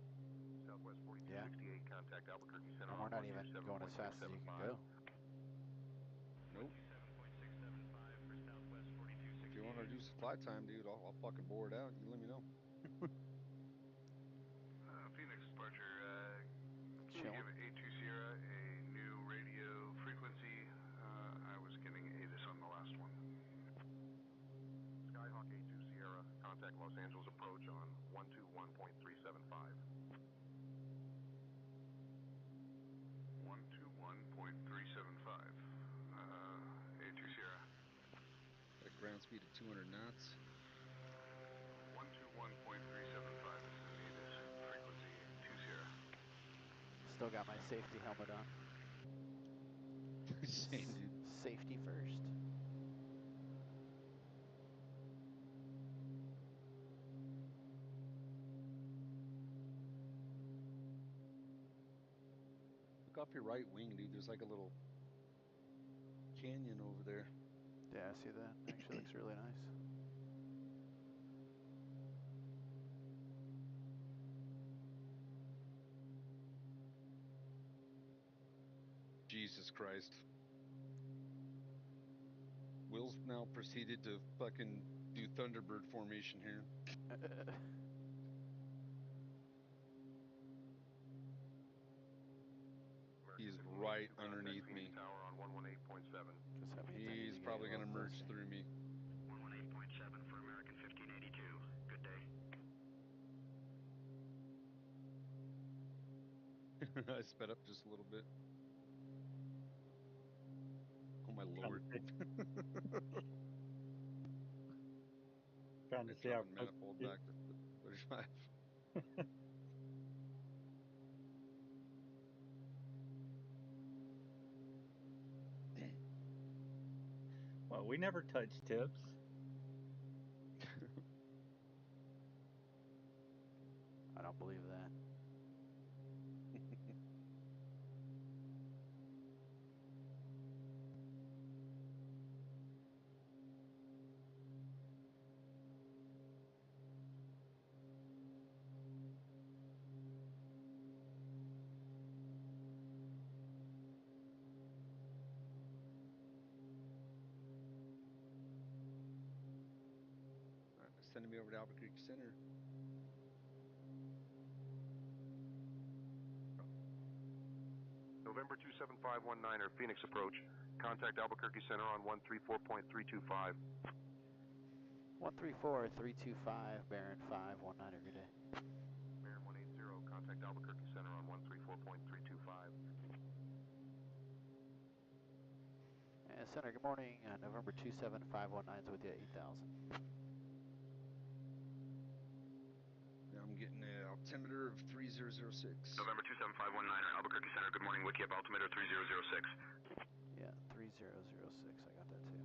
Southwest 4268, yeah. contact Albuquerque Center And on we're not even going as fast as you can go. Nope. 127.675 for Southwest 4268. If you want to reduce the flight time, dude, I'll fucking bore it out. You let me know. Phoenix departure. Can Chilling. you give A2 Sierra a new radio frequency? I was getting ATIS on the last one. Skyhawk A2 Sierra, contact Los Angeles approach on 121.375. 121.375. A2 Sierra. At ground speed of 200 knots. 121.375. This is ATIS frequency 2 Sierra. Still got my safety helmet on. Same, dude. Safety first. Look off your right wing, dude. There's like a little canyon over there. Yeah, I see that. Actually looks really nice. Jesus Christ. Will's now proceeded to fucking do Thunderbird formation here. He's right underneath me. Tower on 118.7. Just have me thinking He's to get probably a gonna little merge closer. through me. 118.7 for American 1582. Good day. I sped up just a little bit. Oh my lord. Trying to It's see how dropping close manifold it is. back to 35. Well, we never touch tips. I don't believe that. Alright, sending me over to Albuquerque Center. November 27519er, Phoenix approach. Contact Albuquerque Center on 134.325. 134-325, Baron 519er, good day. Baron 180, contact Albuquerque Center on 134.325. Center, good morning. November 27519's with you at 8,000. Yeah, I'm getting an altimeter of 3006. November 27519er, Albuquerque Center. Good morning. Wiki up altimeter 3006. Yeah, 3006. I got that too.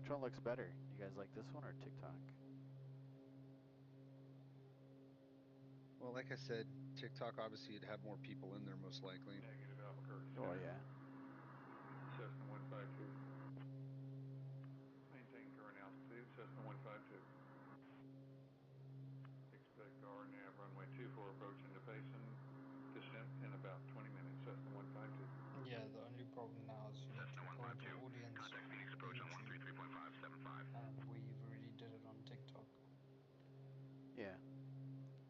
Which one looks better? You guys like this one or TikTok? Well, like I said, TikTok obviously would have more people in there most likely. Negative Albuquerque. Oh yeah. Cessna 152. Maintain current altitude, Cessna 152. Expect RNAV runway 24 approach into basin. Descent in about 20 minutes, Cessna 152. Yeah, the only problem now is you need to build an audience Contact Phoenix on approach on YouTube, 133.575. and we've already did it on TikTok. Yeah.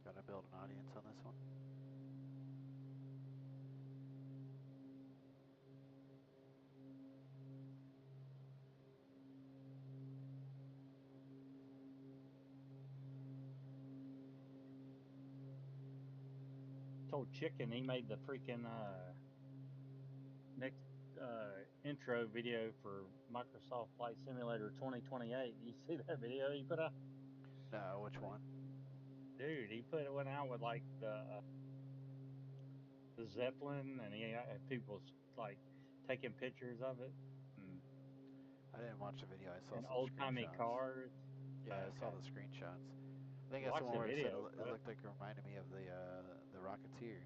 Gotta build an audience on this one. Told Chicken he made the freaking next intro video for Microsoft Flight Simulator 2028. You see that video he put out? No, which one? Dude, he put one out with like the Zeppelin, and he had people like taking pictures of it. And, I didn't watch the video. I saw and some old timey screenshots. cars. Yeah, I saw the screenshots. I think Watch that's the one the where it said video, it looked like it reminded me of the Rocketeer.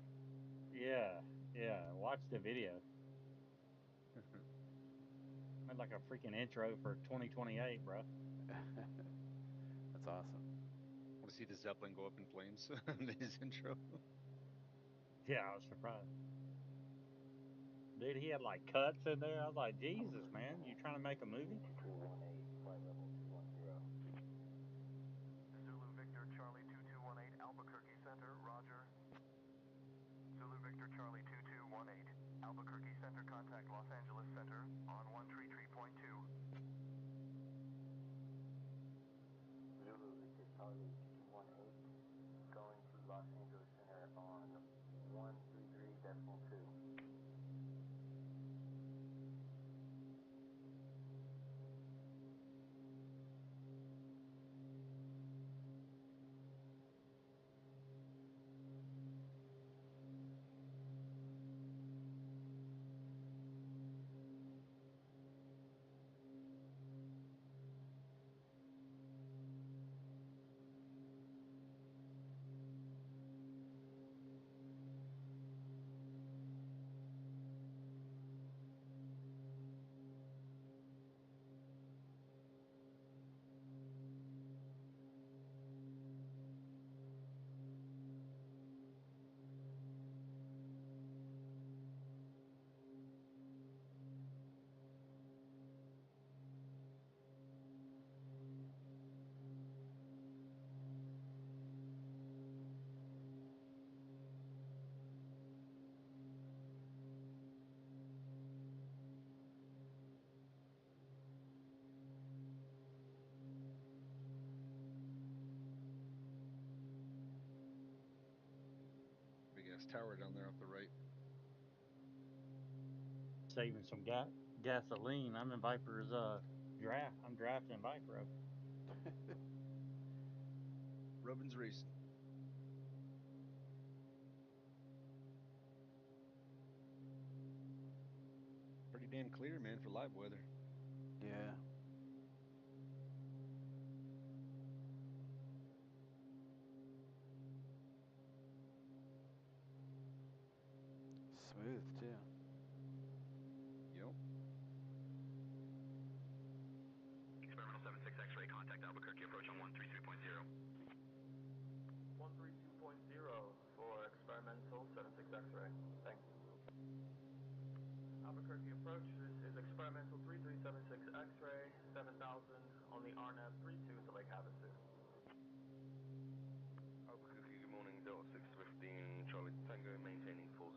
Yeah, yeah. Watch the video. Made like a freaking intro for 2028, bro. That's awesome. I want to see the Zeppelin go up in flames in his intro. Yeah, I was surprised. Dude, he had like cuts in there. I was like, Jesus, man, you trying to make a movie? Zulu Victor Charlie 2218, Albuquerque Center, roger. Zulu Victor Charlie 2218, Albuquerque Center, contact Los Angeles Center on 133.2. Zulu Victor Charlie 2218, going to Los Angeles Center on 133.2. gas tower down there off the right. Saving some gasoline. I'm in Viper's draft. I'm drafting Viper. Robin's racing. Pretty damn clear, man, for live weather. Yeah. Smooth too. Yep. Experimental 76 X-ray, contact Albuquerque, approach on 133.0. 132.0 for experimental 76 X-ray. Thanks. Albuquerque approach, this is experimental 3376 X-ray, 7000 on the RNAV 32 to Lake Havasu. Albuquerque, good morning, Delta 615, Charlie Tango, maintaining 400.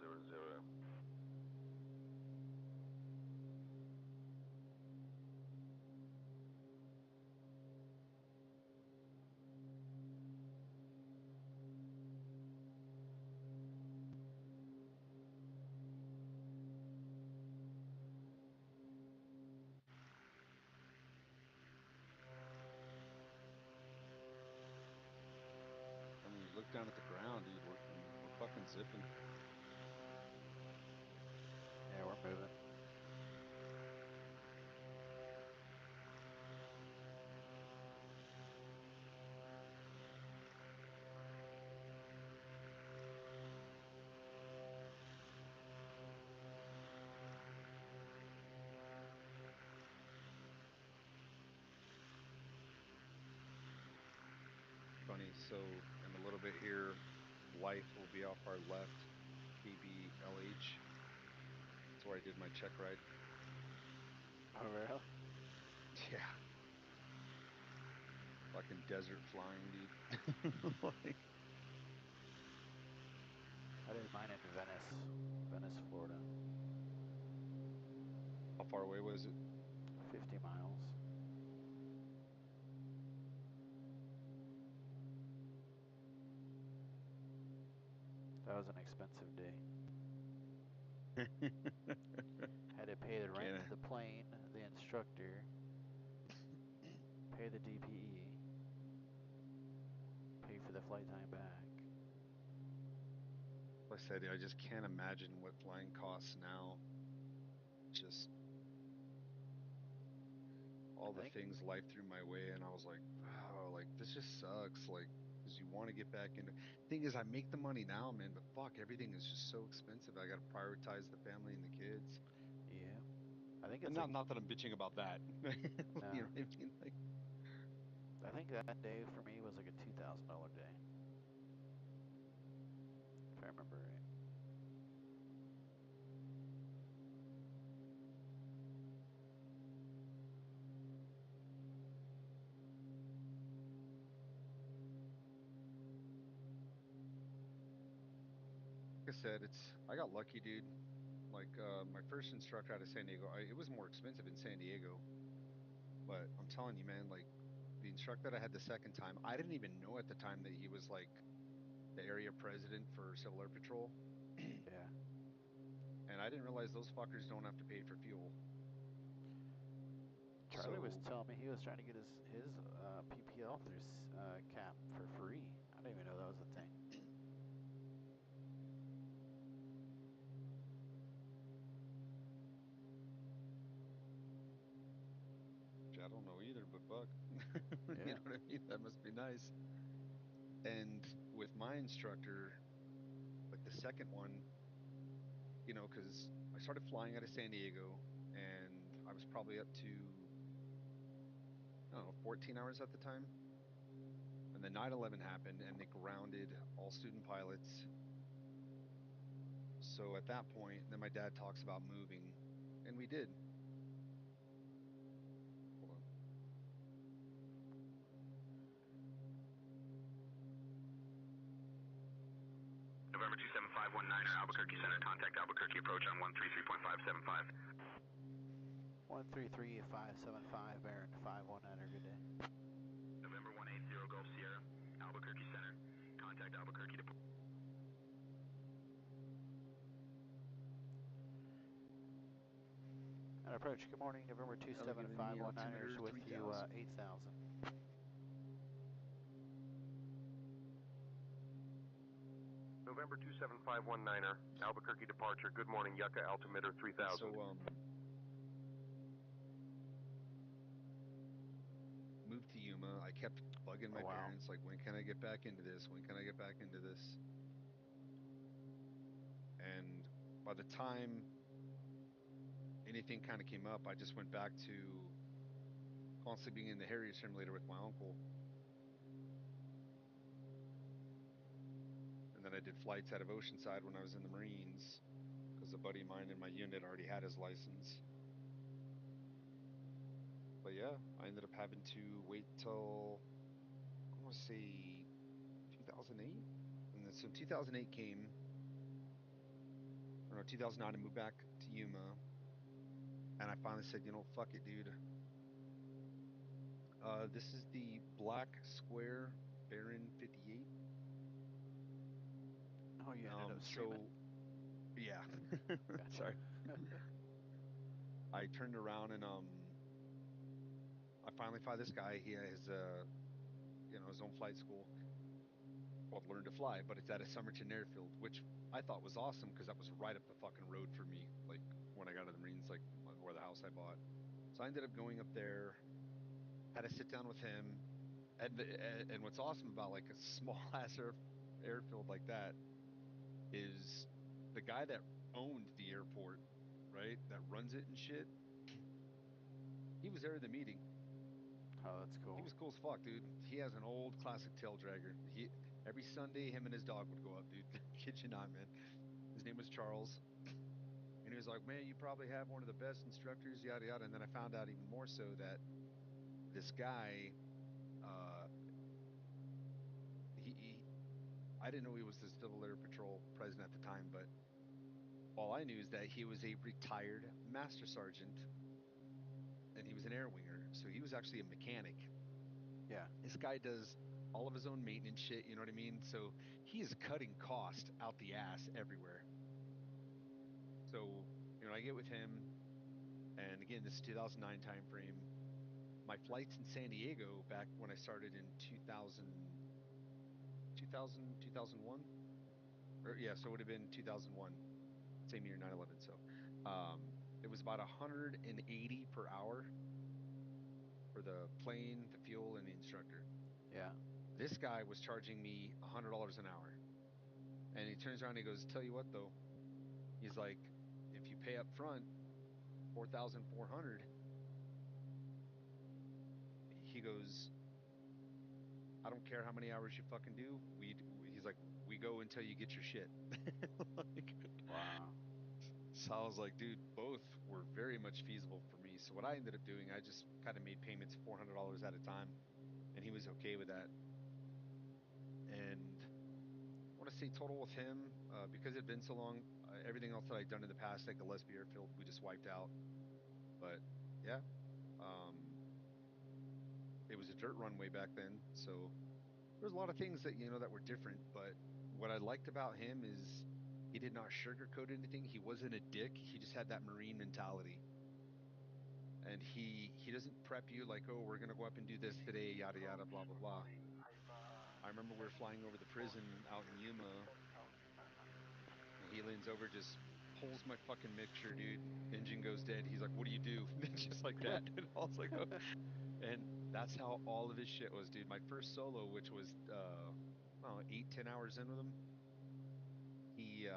I mean, you look down at the ground, dude. We're fucking zipping. Yeah, we're moving. Funny, so in a little bit here, Life will be off our left, KBLH. That's where I did my check ride. Oh, really? Yeah. Fucking desert flying, dude. Like, I did mine in Venice, Florida. how far away was it? 50 miles. That was an expensive day. Had to pay the rent to the plane, the instructor, pay the DPE, pay for the flight time back. Like I said, I just can't imagine what flying costs now. Just all the things life threw my way, and I was like, oh, like this just sucks. Like, because you want to get back into. Thing is, I make the money now, man, but fuck, everything is just so expensive. I got to prioritize the family and the kids. Yeah, I think And it's not that I'm bitching about that. No. You know what I mean? Like, I think that day for me was like a $2,000 day, if I remember right. like I said, I got lucky, dude. Like my first instructor out of San Diego, it was more expensive in San Diego, but I'm telling you, man, like the instructor that I had the second time, I didn't even know at the time that he was like the area president for Civil Air Patrol. Yeah. And I didn't realize those fuckers don't have to pay for fuel. Charlie was telling me he was trying to get his PPL through CAP for free. I didn't even know that was a thing. I don't know either, but fuck. Yeah. You know what I mean? That must be nice. And with my instructor, like the second one, you know, because I started flying out of San Diego and I was probably up to, I don't know, 14 hours at the time. And then 9/11 happened and they grounded all student pilots. So at that point, then my dad talks about moving, and we did. Hold on. November 27519er, Albuquerque Center, contact Albuquerque approach on 133.575. 133.575, Baron 519er, good day. November 180 Gulf Sierra, Albuquerque Center, contact Albuquerque approach. Good morning, November Giving me 27519ers altimeter with you 3000. 8000. November 27519er, Albuquerque departure. Good morning, Yucca, altimeter 3000. So, moved to Yuma. I kept bugging my parents, like, when can I get back into this? When can I get back into this? And by the time anything kind of came up, I just went back to constantly being in the Harrier simulator with my uncle. And then I did flights out of Oceanside when I was in the Marines, because a buddy of mine in my unit already had his license. But yeah, I ended up having to wait till, I want to say, 2008? And then so 2008 came, or no, 2009, I moved back to Yuma. And I finally said, you know, fuck it, dude. This is the Black Square Baron 58. Oh, you ended up streaming? So, yeah. Sorry. I turned around and I finally found this guy. He has his own flight school called Learn to Fly, but it's at a Somerton Airfield, which I thought was awesome because that was right up the fucking road for me. Like when I got to the Marines, like where the house I bought. So I ended up going up there, had a sit down with him, and what's awesome about like a small ass airfield like that is the guy that owned the airport, right, that runs it and shit. He was there at the meeting. Oh, that's cool. He was cool as fuck, dude. He has an old classic tail dragger. Every Sunday, him and his dog would go up, dude. Kid you not, man. His name was Charles. And he was like, man, you probably have one of the best instructors, yada, yada. And then I found out even more so that this guy, I didn't know he was the Civil Air Patrol president at the time, but all I knew is that he was a retired master sergeant and he was an air winger. So he was actually a mechanic. Yeah. This guy does all of his own maintenance shit, you know what I mean? So he is cutting cost out the ass everywhere. So, you know, I get with him, and again, this is 2009 time frame. My flights in San Diego back when I started in 2001? So it would have been 2001, same year, 9/11. So it was about 180 per hour for the plane, the fuel, and the instructor. Yeah. This guy was charging me $100 an hour. And he turns around and he goes, tell you what though, he's like, if you pay up front $4,400, he goes, I don't care how many hours you fucking do. He's like, we go until you get your shit. Like, wow. So I was like, dude, both were very much feasible for me. So what I ended up doing, I just kind of made payments $400 at a time, and he was okay with that. And I want to say total with him, because it had been so long, everything else that I'd done in the past, like Gillespie Airfield, we just wiped out. But yeah, it was a dirt runway back then, so there's a lot of things that that were different. But what I liked about him is he did not sugarcoat anything. He wasn't a dick. He just had that Marine mentality. And he doesn't prep you like, oh, we're going to go up and do this today, yada, yada, blah, blah, blah. I remember we were flying over the prison out in Yuma. And he leans over, just pulls my fucking mixture, dude. Engine goes dead. He's like, what do you do? Just like that. And I was like, oh. And that's how all of his shit was, dude. My first solo, which was 8-10 hours in with him, he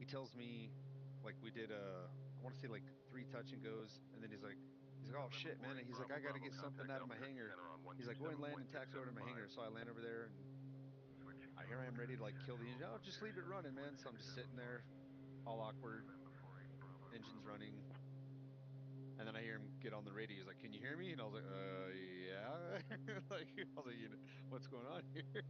tells me, like, we did I want to say like 3 touch and goes, and then he's like, oh shit, man. And he's like, I got to get something out of my hangar. He's like, go ahead and land and taxi over to my hangar. So I land over there, and here I am ready to like kill the engine. Oh, just leave it running, man. So I'm just sitting there, all awkward. Engine's running. And then I hear him get on the radio. He's like, can you hear me? And I was like, yeah. Like, I was like, what's going on here?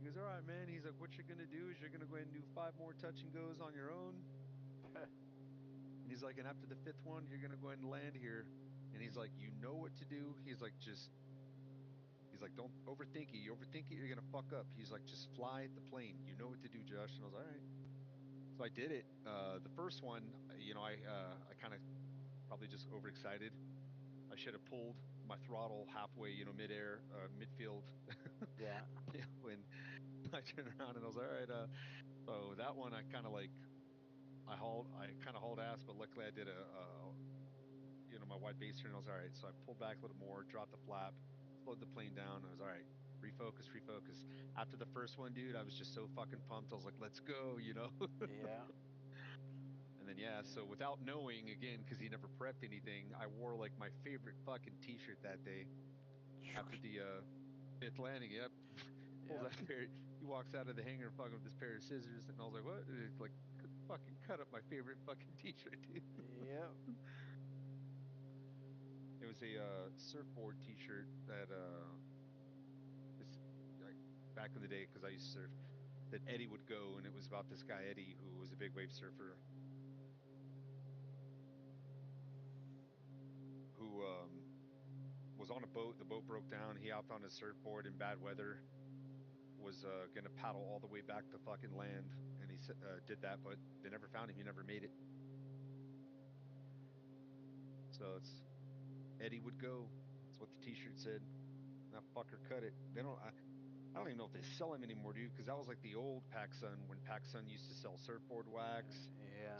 He goes, all right, man. He's like, what you're going to do is you're going to go ahead and do 5 more touch and goes on your own. And he's like, and after the 5th one, you're going to go ahead and land here. And he's like, you know what to do. He's like, don't overthink it. You overthink it, you're going to fuck up. He's like, just fly the plane. You know what to do, Josh. And I was like, all right. So So I did it. The first one, you know, I kind of probably just overexcited. I should have pulled my throttle halfway, you know, midair, midfield. Yeah. When I turned around and I was all right. So that one I kind of like, I kind of hauled ass, but luckily I did you know, my wide base turn. I was all right. So I pulled back a little more, dropped the flap, slowed the plane down. I was all right. Refocus. After the first one, dude, I was just so fucking pumped. I was like, let's go, you know? Yeah. And then, yeah, so without knowing, again, because he never prepped anything, I wore like my favorite fucking t-shirt that day. After the fifth landing, yep. Pulls that pair, he walks out of the hangar fucking with this pair of scissors, and I was like, what? And it's like, fucking cut up my favorite fucking t-shirt, dude. Yep. It was a surfboard t-shirt that, this, like, back in the day, because I used to surf, that Eddie would go, and it was about this guy, Eddie, who was a big wave surfer, who was on a boat. The boat broke down. He hopped on his surfboard in bad weather, was going to paddle all the way back to fucking land, and he did that, but they never found him. He never made it. So it's Eddie would go. That's what the t-shirt said. That fucker cut it. They don't. I don't even know if they sell him anymore, dude, because that was like the old PacSun, when PacSun used to sell surfboard wax,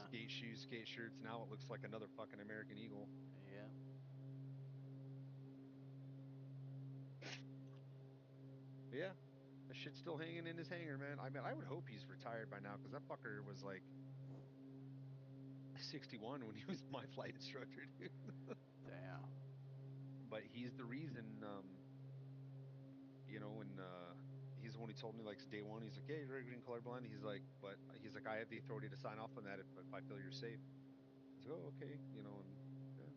skate shoes, skate shirts. Now it looks like another fucking American Eagle. Yeah. But yeah, that shit's still hanging in his hangar, man. I mean, I would hope he's retired by now, because that fucker was like 61 when he was my flight instructor, dude. Damn. But he's the reason, you know, when he's the one who told me, like, day one, he's like, yeah, you're green colorblind. He's like, I have the authority to sign off on that if I feel you're safe. I was like, oh, okay, you know, and yeah.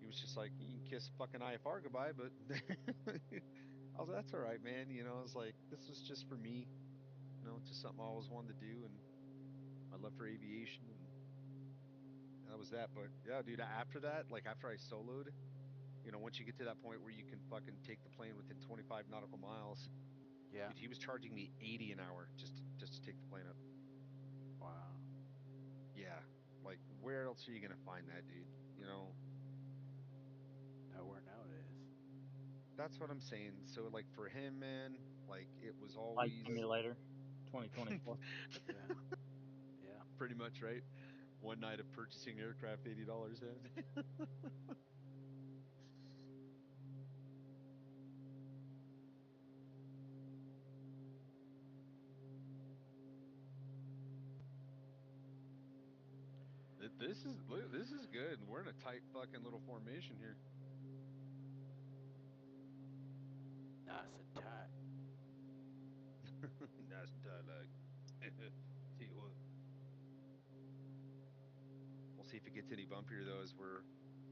He was just like, you can kiss fucking IFR goodbye, but I was like, that's all right, man. You know, I was like, this was just for me, you know, just something I always wanted to do, and my love for aviation, and that was that. But yeah, dude, after that, like after I soloed, you know, once you get to that point where you can fucking take the plane within 25 nautical miles, yeah, dude, he was charging me 80 an hour just to take the plane up. Wow. Yeah, like where else are you gonna find that, dude? You know, nowhere nowadays. That's what I'm saying. So like for him, man, like it was Flight always Simulator 2024. Yeah. Yeah. Pretty much, right? One night of purchasing aircraft, $80. This is good. We're in a tight fucking little formation here. Nice and tight. Nice and tight, like. See what? We'll see if it gets any bumpier though as we're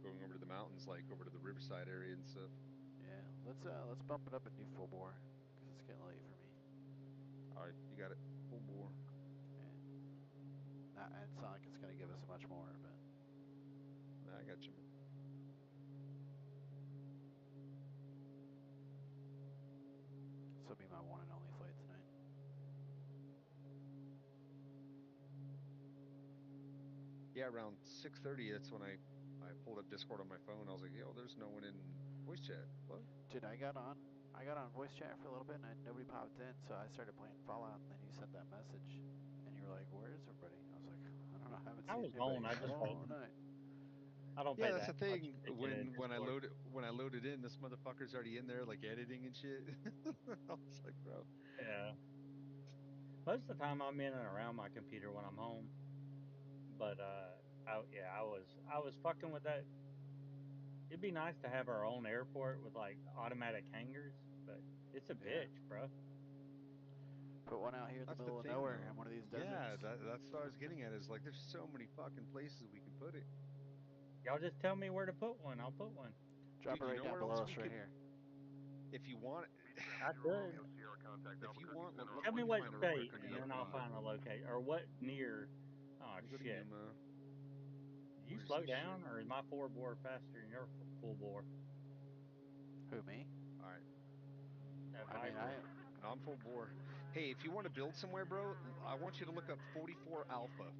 going over to the mountains, like over to the Riverside area and stuff. Yeah, let's bump it up and do full bore, because it's getting late for me. All right, you got it. Full bore. And it's not like it's gonna give us much more, but. Nah, I got you, man. This will be my one and only flight tonight. Yeah, around 6:30, that's when I pulled up Discord on my phone. I was like, yo, there's no one in voice chat. What? Dude, I got on voice chat for a little bit, and nobody popped in, so I started playing Fallout, and then you sent that message, and you were like, where is everybody? I was like, I don't know, I haven't seen anybody all night. I don't yeah, pay that's that the thing. much When I loaded in, this motherfucker's already in there, like editing and shit. I was like, bro. Yeah. Most of the time I'm in and around my computer when I'm home. But I was fucking with that. It'd be nice to have our own airport with like automatic hangars, but it's a bitch, bro. Put one out here in the middle of nowhere in one of these deserts. Yeah, that's what I was getting at. Is like, there's so many fucking places we can put it. Y'all just tell me where to put one. I'll put one. Drop it right down below us right here. If you want, I could. If you want, Tell me what state, and then I'll find a location. Or what near. Oh shit. Did you slow down, or is my 4-bore faster than your full bore? Who, me? All right. I mean, No, I'm full bore. Hey, if you want to build somewhere, bro, I want you to look up 44 Alpha.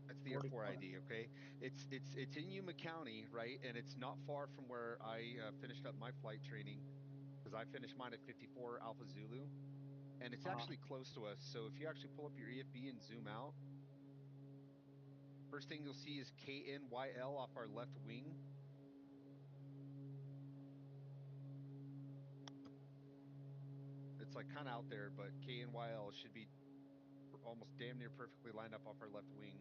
That's the airport 44. ID, okay? It's in Yuma County, right? And it's not far from where I finished up my flight training, because I finished mine at 54 Alpha Zulu, and it's actually close to us. So if you actually pull up your EFB and zoom out, first thing you'll see is KNYL off our left wing. It's like kind of out there, but KNYL should be almost damn near perfectly lined up off our left wing.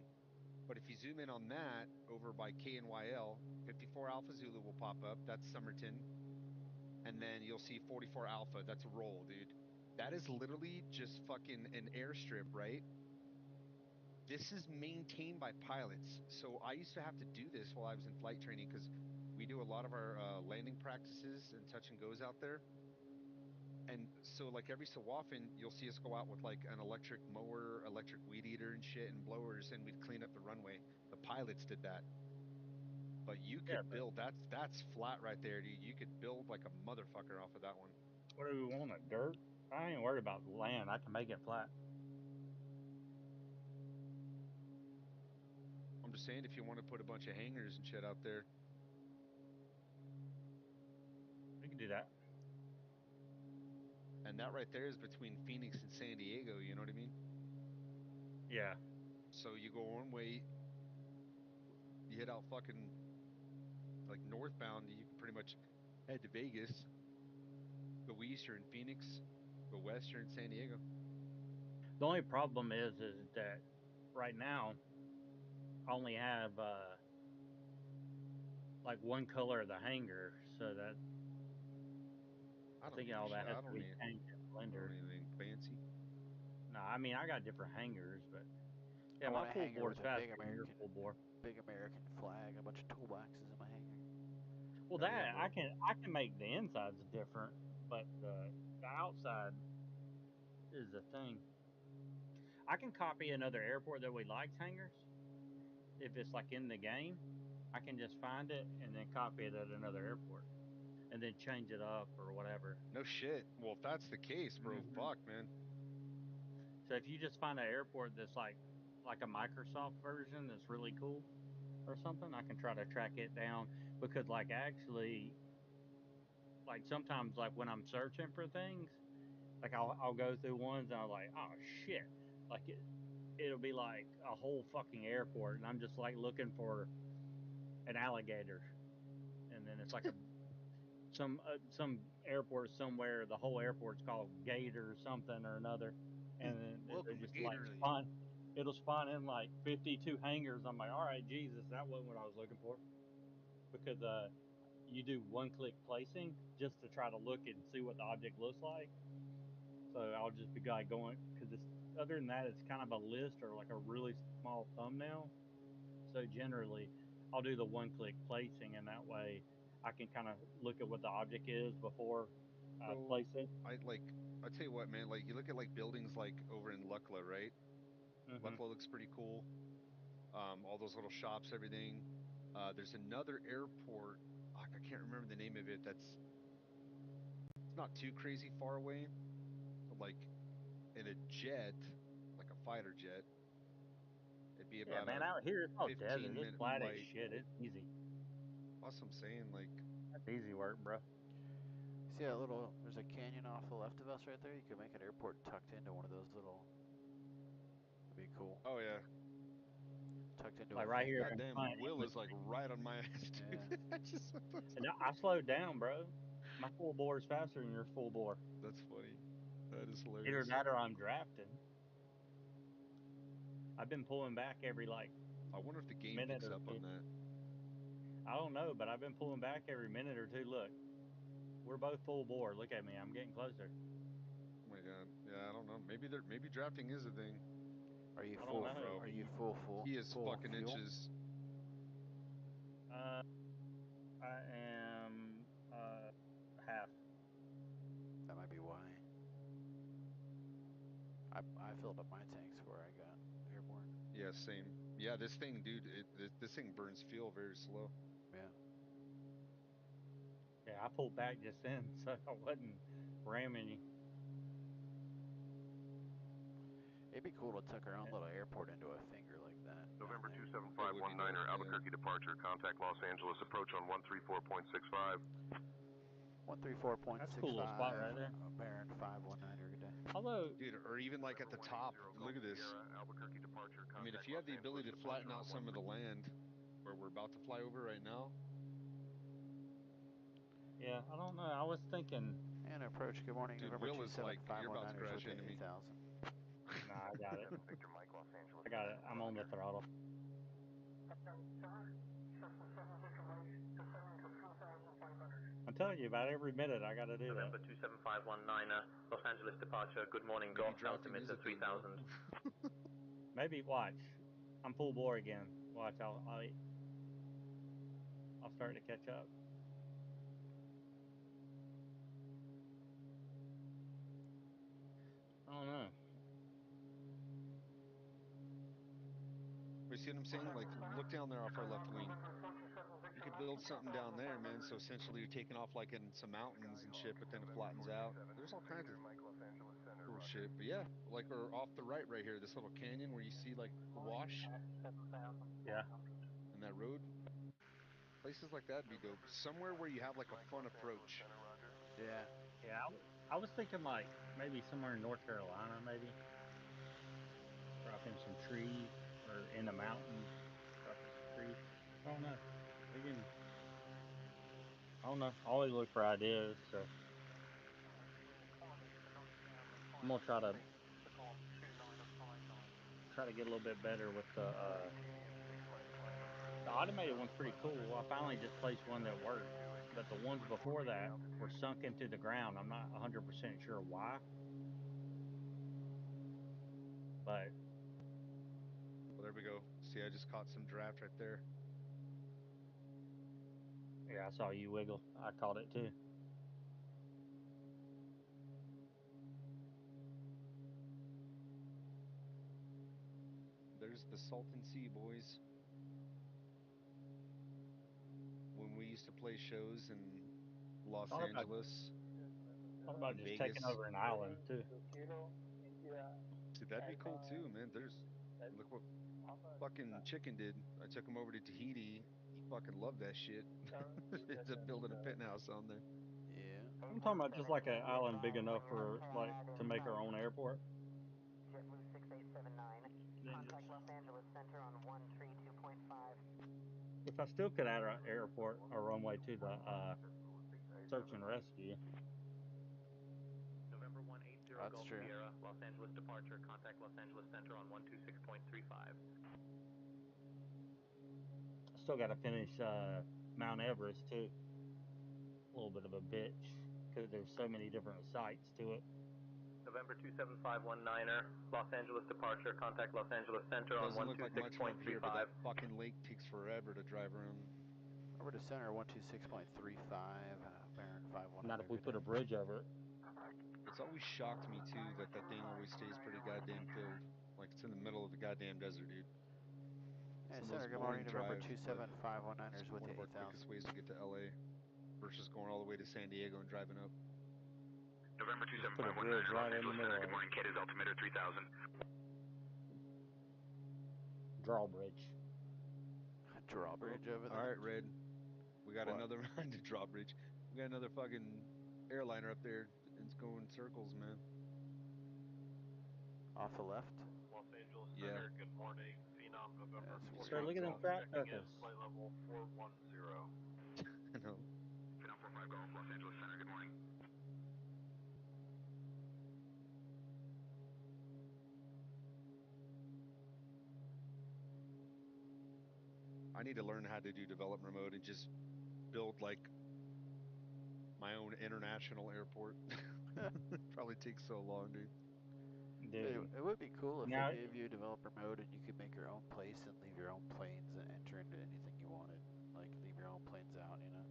But if you zoom in on that, over by KNYL, 54 Alpha Zulu will pop up. That's Somerton. And then you'll see 44 Alpha. That's a roll, dude. That is literally just fucking an airstrip, right? This is maintained by pilots. So I used to have to do this while I was in flight training, because we do a lot of our landing practices and touch and goes out there. And so, like, every so often, you'll see us go out with, like, an electric mower, electric weed eater and shit, and blowers, and we'd clean up the runway. The pilots did that. But you could build, that's flat right there, dude. You could build like a motherfucker off of that one. What do we want, a dirt? I ain't worried about land. I can make it flat. I'm just saying, if you want to put a bunch of hangars and shit out there, we can do that. And that right there is between Phoenix and San Diego, you know what I mean? Yeah. So you go one way, you hit out fucking, like, northbound, you can pretty much head to Vegas. Go east, you're in Phoenix. Go west, you're in San Diego. The only problem is that right now, I only have, like, one color of the hanger, so that I think all that has to be changed in Blender. I don't need anything fancy. No, I mean, I got different hangers, but yeah, I my want a full hanger board's with a big faster than your American, full bore. big American flag, a bunch of toolboxes in my hanger. Well, that I can make the insides different, but the outside is the thing. I can copy another airport that we likes hangers. If it's like in the game, I can just find it and then copy it at another airport, and then change it up or whatever. No shit. Well, if that's the case, bro, fuck, man. So if you just find an airport that's like a Microsoft version that's really cool or something, I can try to track it down, because like actually, like sometimes like when I'm searching for things, like I'll go through ones and I'm like, oh shit, like it'll be like a whole fucking airport, and I'm just like looking for an alligator, and then it's like a some airport somewhere, the whole airport's called Gator or something or another, and then Welcome it just to like Gatorland. it'll spawn in like 52 hangars. I'm like, all right, Jesus, that wasn't what I was looking for, because you do one-click placing just to try to look and see what the object looks like. So I'll just be like going, because it's, other than that, it's kind of a list or like a really small thumbnail. So generally, I'll do the one-click placing, and that way I can kind of look at what the object is before I place it. I tell you what, man, like, you look at like buildings like over in Lukla, right? Lukla looks pretty cool. All those little shops, everything. There's another airport, I can't remember the name of it, it's not too crazy far away. Like in a jet, like a fighter jet, it'd be about man, out here it's all desert. It's 15-minute flat as flight. shit. It's easy. That's what I'm saying, like, that's easy work, bro. See that little? There's a canyon off the left of us right there. You could make an airport tucked into one of those little. It'd be cool. Oh yeah. Tucked into like a right thing. here. Goddamn, Will is like right on my ass, dude. Yeah. And I slowed down, bro. My full bore is faster than your full bore. That's funny. That is hilarious. Either that or I'm drafting. I've been pulling back every like. I wonder if the game minute picks or up two. on that. I don't know, but I've been pulling back every minute or two. Look, we're both full bore. Look at me. I'm getting closer. Oh my god. Yeah, I don't know. Maybe drafting is a thing. Are you I full? don't know. Are you full? He is full fucking fuel? inches. I am half. That might be why. I filled up my tanks before I got airborne. Yeah, same. Yeah, this thing, dude, this thing burns fuel very slow. Yeah. Yeah, I pulled back just then, so I wasn't ramming you. It'd be cool to tuck our own little airport into a finger like that. November 27519er, Albuquerque departure. Contact Los Angeles approach on 134.65. 134.65. That's a cool little spot right there. Baron 519er, good day. Although, dude, or even like at the top, look at this. Albuquerque departure. I mean, if you have the ability to flatten out some of the land where we're about to fly over right now. yeah, I don't know. I was thinking. And approach, good morning, Dude, November Will is like, you're about to 27519er crash with into me. 8000. Nah, I got it. I got it. I'm on the throttle. I'm telling you, about every minute I gotta do November that. 27519er, Los Angeles departure. Good morning, Maybe golf drop the altimeter music thing, 3000. Maybe watch. I'm full bore again. Watch. I'll start to catch up. I don't know. You see what I'm saying? Like, look down there off our left wing. You could build something down there, man. So essentially, you're taking off like in some mountains and shit, but then it flattens out. There's all kinds of cool shit. But yeah, like, or off the right here, this little canyon where you see like the wash. Yeah. And that road. Places like that would be dope. Somewhere where you have like a fun approach. Yeah. Yeah. I was thinking like maybe somewhere in North Carolina, maybe. Drop in some trees or in the mountains. Drop in some trees. I don't know. I don't know. I always look for ideas, so I'm gonna try to get a little bit better with the automated one's pretty cool. I finally just placed one that worked, but the ones before that were sunk into the ground. I'm not 100% sure why, but well, there we go. See, I just caught some draft right there. Yeah, I saw you wiggle. I caught it too. There's the Salton Sea, boys. When we used to play shows in Los Angeles. Thought about just Vegas. Taking over an island too. Dude, that'd be cool too, man. Look what fucking Chicken did. I took him over to Tahiti. He fucking loved that shit. It's building a penthouse on there. Yeah. I'm talking about just like an island big enough for like to make our own airport. JetBlue 6879. Contact Los Angeles Center on 132.5. Which I still could add an airport or runway to the search and rescue. November 180 Golf Sierra, Los Angeles departure. Contact Los Angeles Center on 126.35. Still got to finish Mount Everest too. A little bit of a bitch because there's so many different sites to it. November 27519er, Los Angeles departure. Contact Los Angeles Center on 126.35. But that fucking lake takes forever to drive around. Over to center 126.35. Baron 519. Not if we put a bridge over it. It's always shocked me too that thing always stays pretty goddamn filled. Like it's in the middle of the goddamn desert, dude. Hey, center, good morning. November 27519ers with one of our quickest ways to get to LA versus going all the way to San Diego and driving up. November 27519er, Los Angeles Center. Good morning, Kate is altimeter 3000. Drawbridge. Drawbridge over there. All right, Red. We got another run to Drawbridge. We got another fucking airliner up there. It's going circles, man. Off the left? Los Angeles Center, good morning. Phenom November 4. Start looking at fat knuckles. Flight level 410. I know. Phenom 45 Golf, Los Angeles Center, good morning. I need to learn how to do development mode and just build like my own international airport. Probably takes so long, dude. It would be cool if they gave you developer mode and you could make your own place and leave your own planes and enter into anything you wanted. Like leave your own planes out, you know?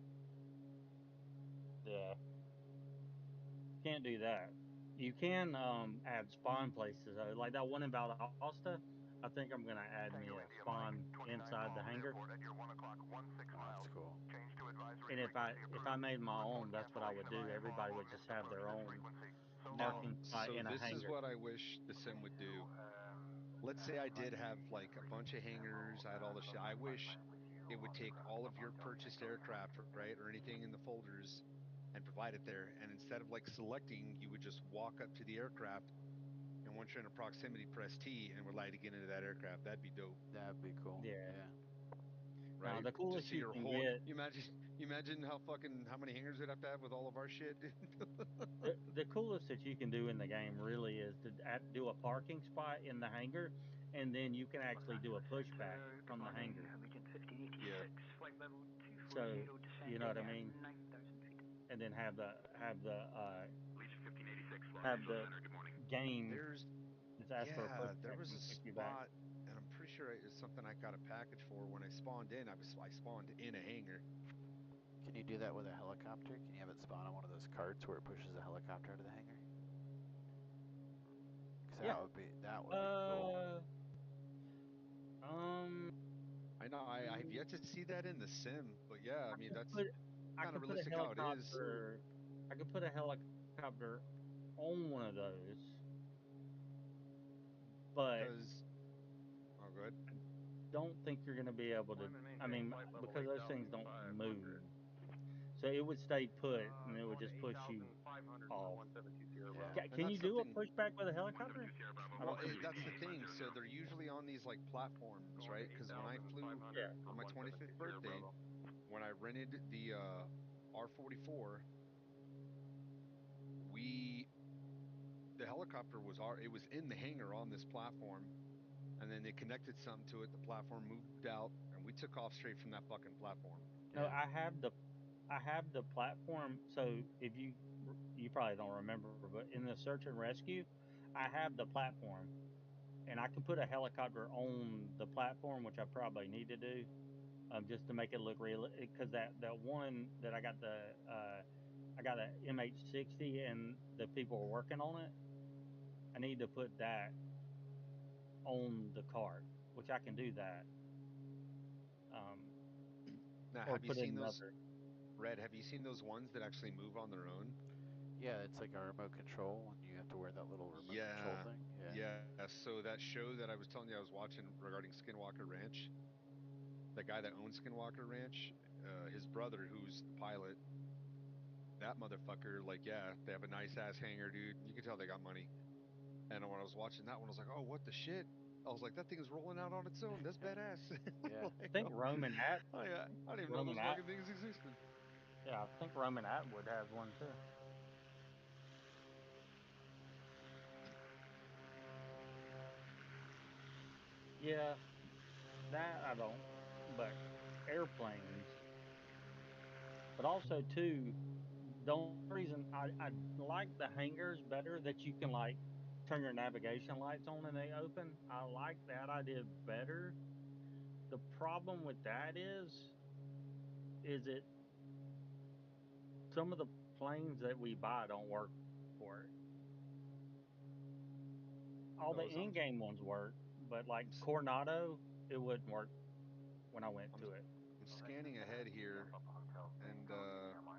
Yeah. Can't do that. You can add spawn places. Like that one in Valdosta, I think I'm gonna add me a spawn inside the hangar. That's cool. And if I made my own, that's what I would do. Everybody would just have their own Now, parking spot so in a this is hangar. what I wish the sim would do. Let's say I did have like a bunch of hangars, I had all the shit. I wish it would take all of your purchased aircraft, right, or anything in the folders, and provide it there. And instead of like selecting, you would just walk up to the aircraft, and once you're in a proximity, press T, and would like to get into that aircraft. That'd be dope. That'd be cool. Yeah. Right. Now, the coolest Just see you your can whole. get, You imagine how many hangars we'd have to have with all of our shit. the coolest that you can do in the game really is to do a parking spot in the hangar, and then you can actually do a pushback from the hangar. Yeah. So you know what I mean. And then have the game. There's Just ask for a pushback there was and a kick you back. spot, and I'm pretty sure it's something I got a package for when I spawned in. I spawned in a hangar. Can you do that with a helicopter? Can you have it spawn on one of those carts where it pushes a helicopter out of the hangar? 'Cause Yeah. that would be cool. I know I have yet to see that in the sim, but yeah, I mean that's I kind of could put a realistic how it is. helicopter. I could put a helicopter on one of those, but oh, good. Don't think you're going to be able to. I mean, because those things don't move, so it would stay put and it would just push you off. Can you do a pushback with a helicopter? Well, that's the thing. So they're usually on these like platforms, right? Because when I flew on my 25th birthday, when I rented the R44, the helicopter was in the hangar on this platform, and then they connected something to it. The platform moved out, and we took off straight from that fucking platform. No, I have the platform. So if you probably don't remember, but in the search and rescue, I have the platform, and I can put a helicopter on the platform, which I probably need to do, just to make it look real. Because that one that I got I got a MH60, and the people are working on it. I need to put that on the cart, which I can do that. Now, have you seen those? Red, have you seen those ones that actually move on their own? Yeah, it's like a remote control, and you have to wear that little remote control thing. Yeah. So that show that I was telling you I was watching regarding Skinwalker Ranch, the guy that owns Skinwalker Ranch, his brother, who's the pilot, that motherfucker, like, yeah, they have a nice ass hangar, dude. You can tell they got money. And when I was watching that one, I was like, oh, what the shit? I was like, that thing is rolling out on its own. That's badass. Yeah. I think Roman At. I didn't even know those fucking things existed. Yeah, I think Roman Atwood has one too. Yeah, that I don't. But airplanes. But also too, the only reason I like the hangars better that you can like turn your navigation lights on and they open. I like that idea better. The problem with that is it some of the planes that we buy don't work for it. All the in-game ones work, but like Coronado, it wouldn't work when I went to it. I'm scanning ahead here, and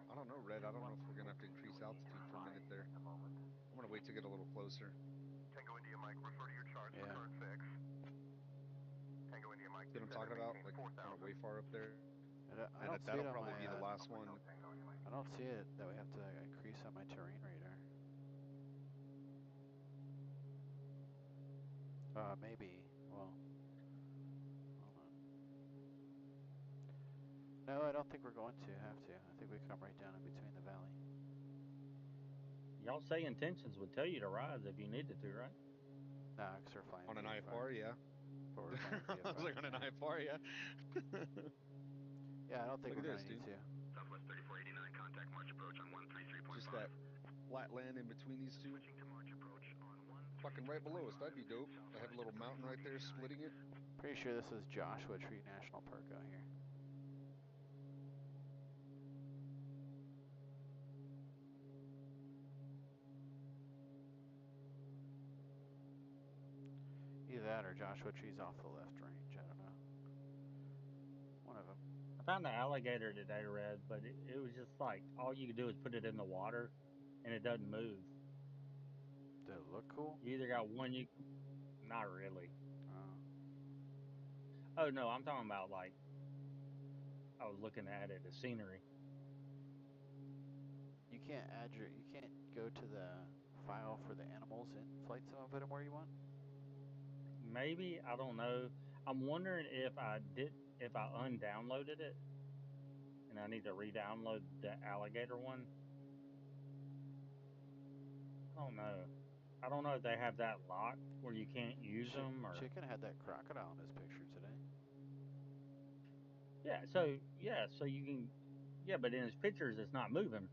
I don't know, Red. I don't know if we're gonna have to increase altitude for a minute there. I'm gonna wait to get a little closer. Tango India Mike, refer to your chart for current fix. Tango India Mike. See what I'm talking about? Like kind of way far up there. I don't see it that'll on probably my, be the last one. I don't see it that we have to increase on my terrain radar. Maybe. Well, hold on. No, I don't think we're going to have to. I think we come right down in between the valley. Y'all say intentions would tell you to rise if you needed to, right? Nah, because we're flying on an VFR. IFR, yeah. But we're flying VFR. I was like, on an IFR, yeah. Yeah, I don't think Look we're at going to this, need to. Southwest 3489, contact March approach on 133.5. Just that flat land in between these two. Fucking right below us, that'd be dope. I have a little mountain right there splitting it. Pretty sure this is Joshua Tree National Park out here. Either that or Joshua Tree's off the left range. I don't know. One of them. I found the alligator today, Red, but it was just like all you could do is put it in the water, and it doesn't move. Does it look cool? You either got one you, not really. Oh. Oh no, I'm talking about like I was looking at it as scenery. You can't you can't go to the file for the animals in Flight Sim and put them where you want? Maybe, I don't know. I'm wondering if I undownloaded it and I need to re-download the alligator one. I don't know. I don't know if they have that locked where you can't use them or. Chicken had that crocodile in his picture today. So you can, but in his pictures it's not moving.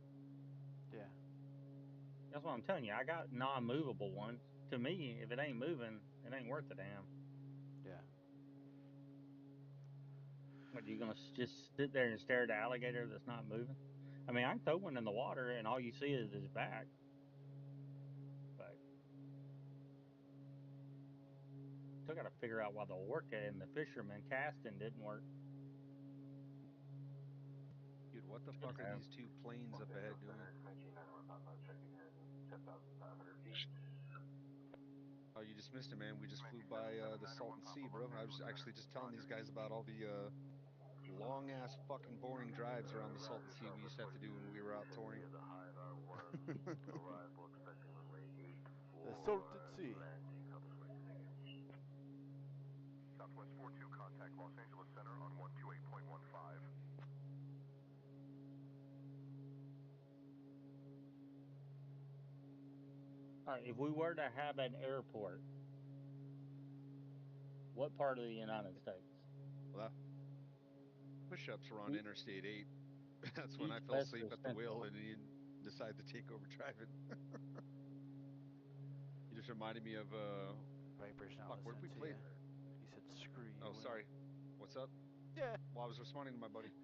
Yeah. That's what I'm telling you. I got non-movable ones. To me, if it ain't moving, it ain't worth a damn. Yeah. What, you gonna just sit there and stare at the alligator that's not moving? I mean, I can throw one in the water and all you see is his back. But still got to figure out why the orca and the fisherman casting didn't work. Dude, what the fuck are these two planes up ahead doing? Oh, you just missed it, man. We just flew by the Salton Sea, bro. I was actually just telling these guys about all the long-ass fucking boring drives around the Salton Sea we used to have to do when we were out touring. The Salton Sea. Southwest 42, contact Los Angeles Center on 128.15. All right, if we were to have an airport, what part of the United States? Well, push-ups were on Interstate 8. That's when I fell asleep at the wheel and you decided to take over driving. You just reminded me of Viper's not fuck, where'd we play? He said screw you. Oh, sorry. What's up? Yeah. Well, I was responding to my buddy.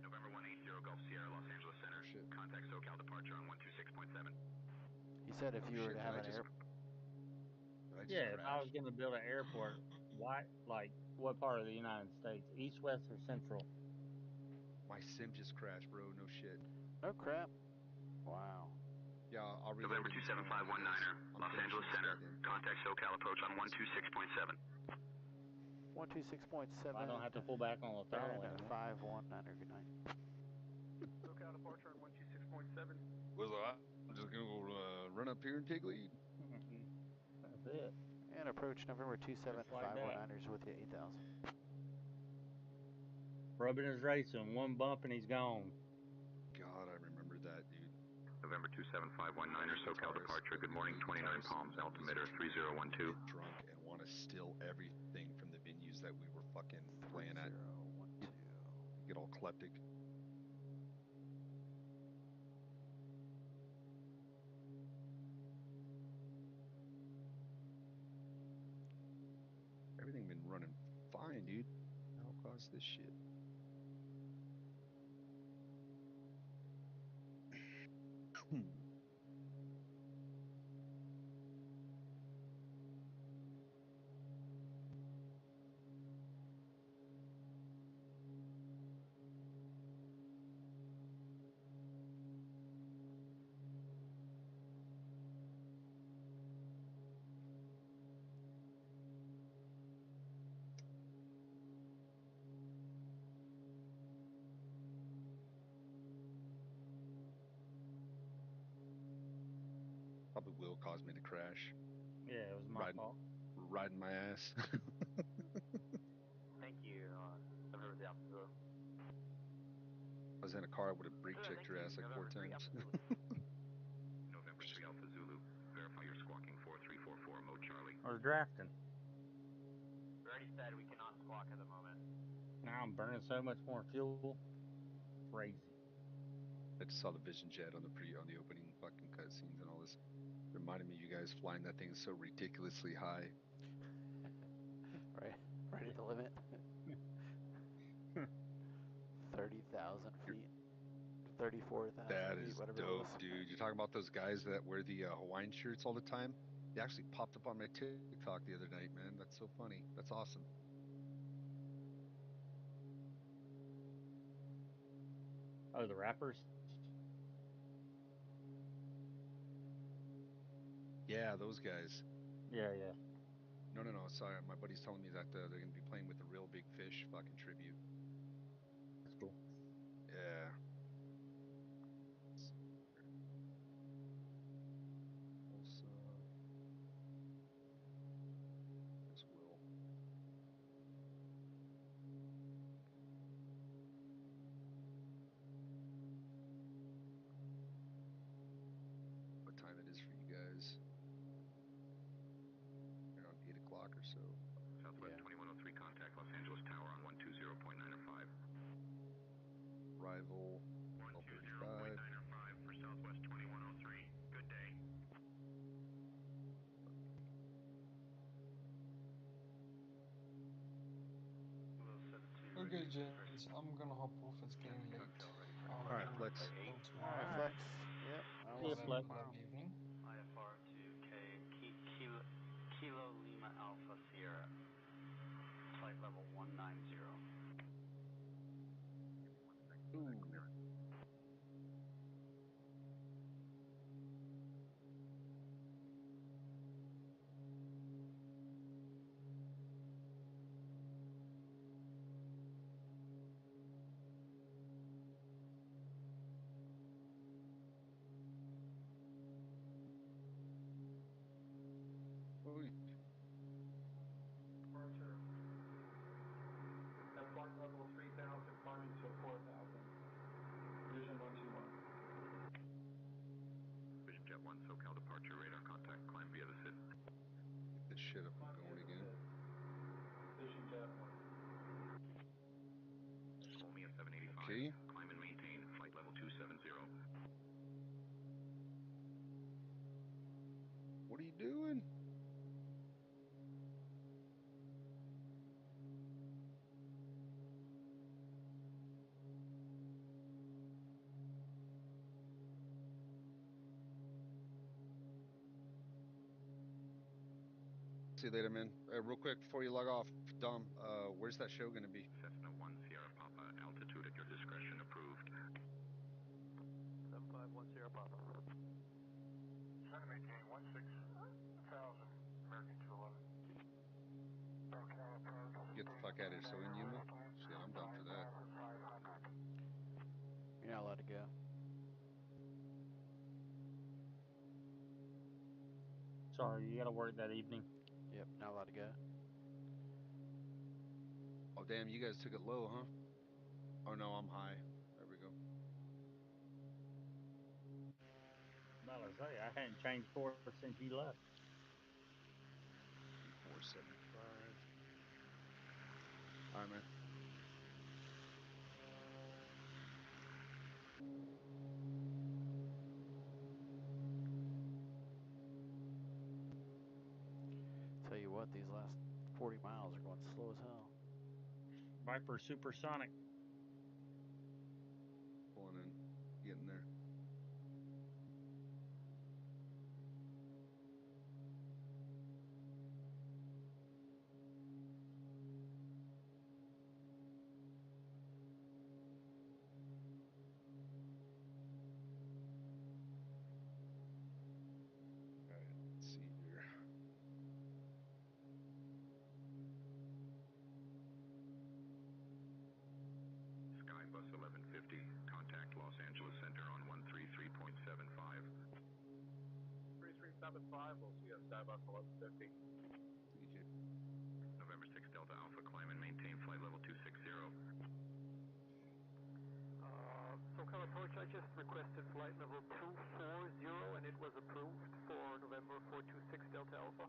November 180 Gulf Sierra, Los Angeles Center. Contact SoCal departure on 126.7. He said if you were to have an airport. Yeah, if I was going to build an airport, why, like, what part of the United States? East, west, or central? My sim just crashed, bro. No shit. No crap. Wow. Yeah, I'll read November 27519er, Los Angeles Center. Contact SoCal approach on 126.7. 126.7. I don't have to pull back on the throttle anymore. 519er, good night. SoCal departure on 126.7. Well, I'm just gonna go run up here and take lead. That's it. And approach November 27519ers with you 8,000. Rubbing his racing, one bump and he's gone. God, I remember that, dude. November 27519er, SoCal departure. Good morning, 29 Palms, altimeter 3012. Get drunk and want to steal everything from the venues that we were fucking playing at. 3012. Get all kleptic. Everything been running fine, dude. How caused this shit? Probably will cause me to crash. Yeah, it was my fault. Riding my ass. Thank you. November the Alpha. I was in a car, I would have brake checked your ass like 4 times. November 3 Alpha Zulu. Verify your squawking 4344 mode Charlie. I was drafting. We already said we cannot squawk at the moment. Now I'm burning so much more fuel. Crazy. I just saw the Vision Jet on the opening fucking cutscenes and all this. Reminded me of you guys flying that thing so ridiculously high. Right at the limit. 30,000 feet. 34,000 That feet, is whatever dope, it was. dude. You're talking about those guys that wear the Hawaiian shirts all the time? It actually popped up on my TikTok the other night, man. That's so funny. That's awesome. Oh, the rappers? Yeah, those guys. Yeah. No. Sorry, my buddy's telling me that they're going to be playing with the Real Big Fish fucking tribute. That's cool. Yeah. Also, as well. What time it is for you guys? Around 8 o'clock or so. Southwest 2103, contact Los Angeles Tower on 120.905. Arrival 12:35. 120.905 for Southwest 2103. Good day. Okay, gents, I'm gonna hop off. It's getting late. All right, Flex. Till tomorrow. All right, Flex. Yep. I will see you Have a tomorrow. lovely evening. IFR to Kilo Lima Alpha Sierra. Flight level 190. Ooh. Oy. Departure. At flight level 3000, climbing to 4000. Vision 121. Vision Jet 1, SoCal departure, radar contact, climb via the SID. Get this shit up and going again. Vision Jet 1. Omea 785, Okay. climb and maintain, flight level 270. What are you doing? See you later, man. Real quick before you log off, Dom, where's that show going to be? Cessna 1 Sierra Papa, altitude at your discretion, approved. 751 Sierra Papa. Trying to maintain 16,000 American 211. Get the fuck out of here. So in Yuma? Shit, I'm down for that. You're not allowed to go. Sorry, you gotta work that evening. Yep, not allowed to go. Oh, damn, you guys took it low, huh? Oh, no, I'm high. There we go. About to say, I hadn't changed course since you left. 3475. All right, man. Tell you what, these last 40 miles are going slow as hell. Viper Supersonic. Pulling in. Getting there. All right, let's see here. Skybus 1150, contact Los Angeles Center on 133.75. 3375, we'll see you at Skybus 1150. DJ. November 6 Delta Alpha, climb and maintain flight level 260. SoCal approach, I just requested flight level 240 and it was approved for November 426 Delta Alpha.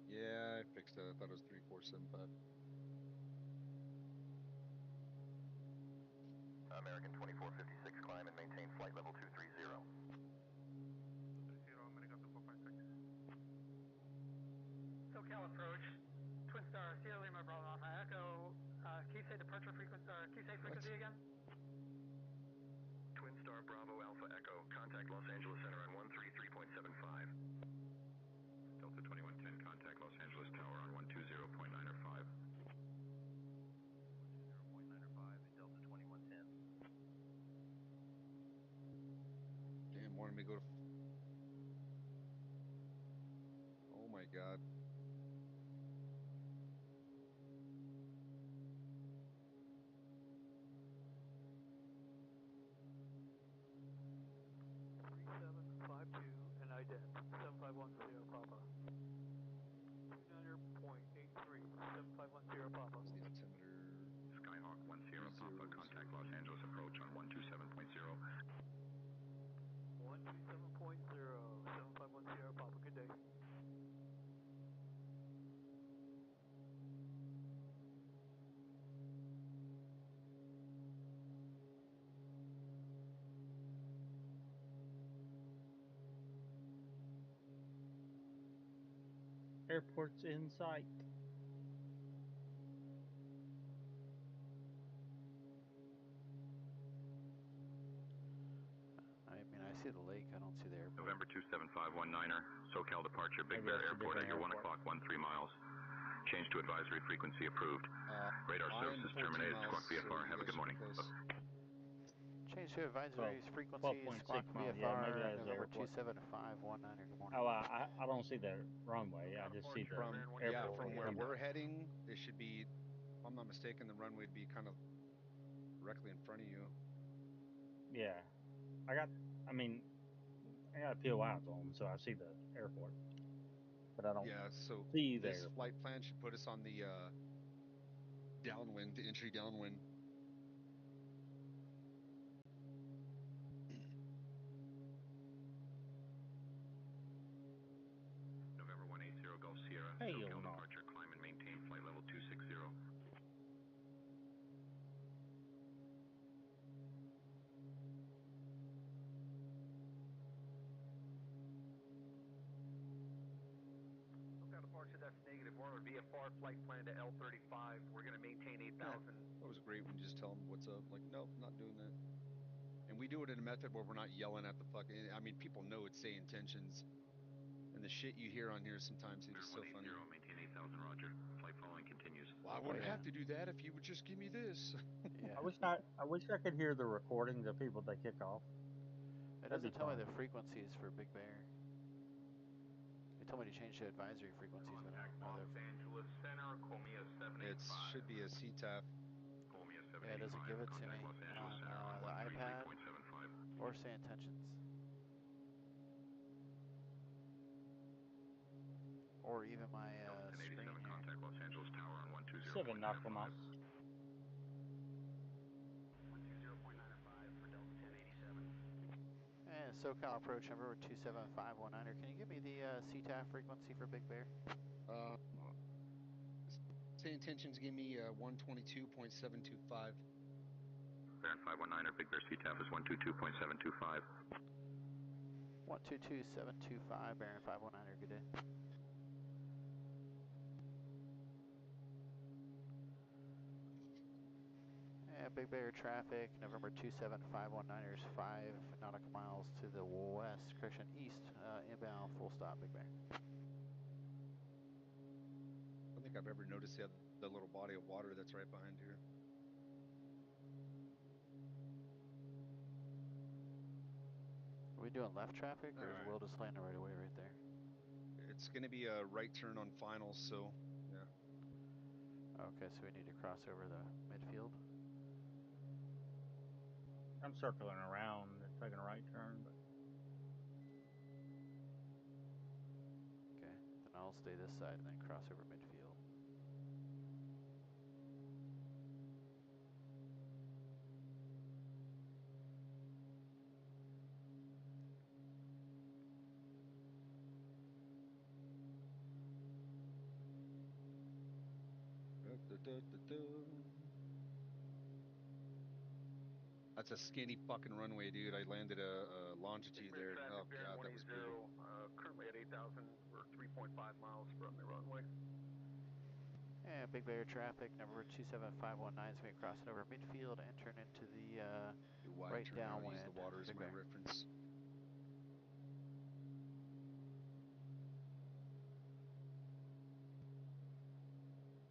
Yeah, I fixed it. I thought it was 3475. American 2456, climb and maintain flight level 230. 230, American 456. SoCal SoCal approach, Twin Star, Sierra Lima, Bravo Alpha Echo. Can you say departure frequency? Can you say frequency again? Twin Star Bravo Alpha Echo. Contact Los Angeles Center on 133.75. Delta 2110, contact Los Angeles Tower on 120.9 or 5. 120.9 Delta 2110. Damn, wanted me to go to. Oh my god. And ident 7510 Papa. 29.83 7510 Papa. The altimeter. Skyhawk 10 Papa, contact Los Angeles approach on 127.0. 127.0 7510 Papa. Good day. Airport's in sight. I mean, I see the lake. I don't see the airport. November 27519er, SoCal departure, Big Bear Airport at your 1 o'clock, 13 miles. Change to advisory frequency approved. Radar services terminated. Squawk VFR. Have a good morning. Change to advisory frequency. 12.6 Squawk miles. Yeah, maybe VFR. that's the November airport. 27519er. Good morning. Oh, I don't see the runway. I just see the airport. From where coming we're up. heading, it should be, if I'm not mistaken, the runway would be kind of directly in front of you. Yeah, I got a POI on, so I see the airport, but I don't. Yeah, so see this there. flight plan should put us on the downwind, the entry downwind. November 180 Gulf Sierra, Hey, SoCal no. departure, climb and maintain flight level 260. SoCal departure, that's negative. We're on a VFR flight plan to L35. We're going to maintain 8,000. That was great when you just tell them what's up. Like, nope, not doing that. And we do it in a method where we're not yelling at the fucking. I mean, people know it's say intentions, and the shit you hear on here sometimes it is so funny. Maintain 8,000, Roger. Flight following continues. Well, I wouldn't have to do that if you would just give me this. Yeah. I wish I could hear the recordings of people that kick off. It doesn't tell me the frequencies for Big Bear. It told me to change to advisory frequencies, but I don't know Los Angeles Center, Comia 785. It should be a CTAF. Comia 785. Yeah, it doesn't give it to me on the iPad or say intentions. Or even my screen here. Contact Los Angeles Tower on 120. 7 nautical miles. 120.95 for Delta 1087. And SoCal approach number 27519er. Can you give me the CTAF frequency for Big Bear? Say intentions give me 122.725. Baron 519er, Big Bear CTAF is 122.725. 122.725, Baron 519er, good day. And Big Bear traffic, November 27519ers, 5 nautical miles to the west, correction, east, inbound, full stop, Big Bear. I don't think I've ever noticed the little body of water that's right behind here. Are we doing left traffic, or is Will just landing right away right there? It's going to be a right turn on finals, so yeah. Okay, so we need to cross over the midfield. I'm circling around, taking a right turn, but okay, then I'll stay this side and then cross over midfield. That's a skinny fucking runway, dude. I landed a longitude there. Oh god, that was brutal. Currently at 8,000. We're 3.5 miles from the runway. Big Bear traffic, number 27519 is going to be crossing over midfield and turn into the Do wide right turn around, use downwind. the water as Big my Bear. reference.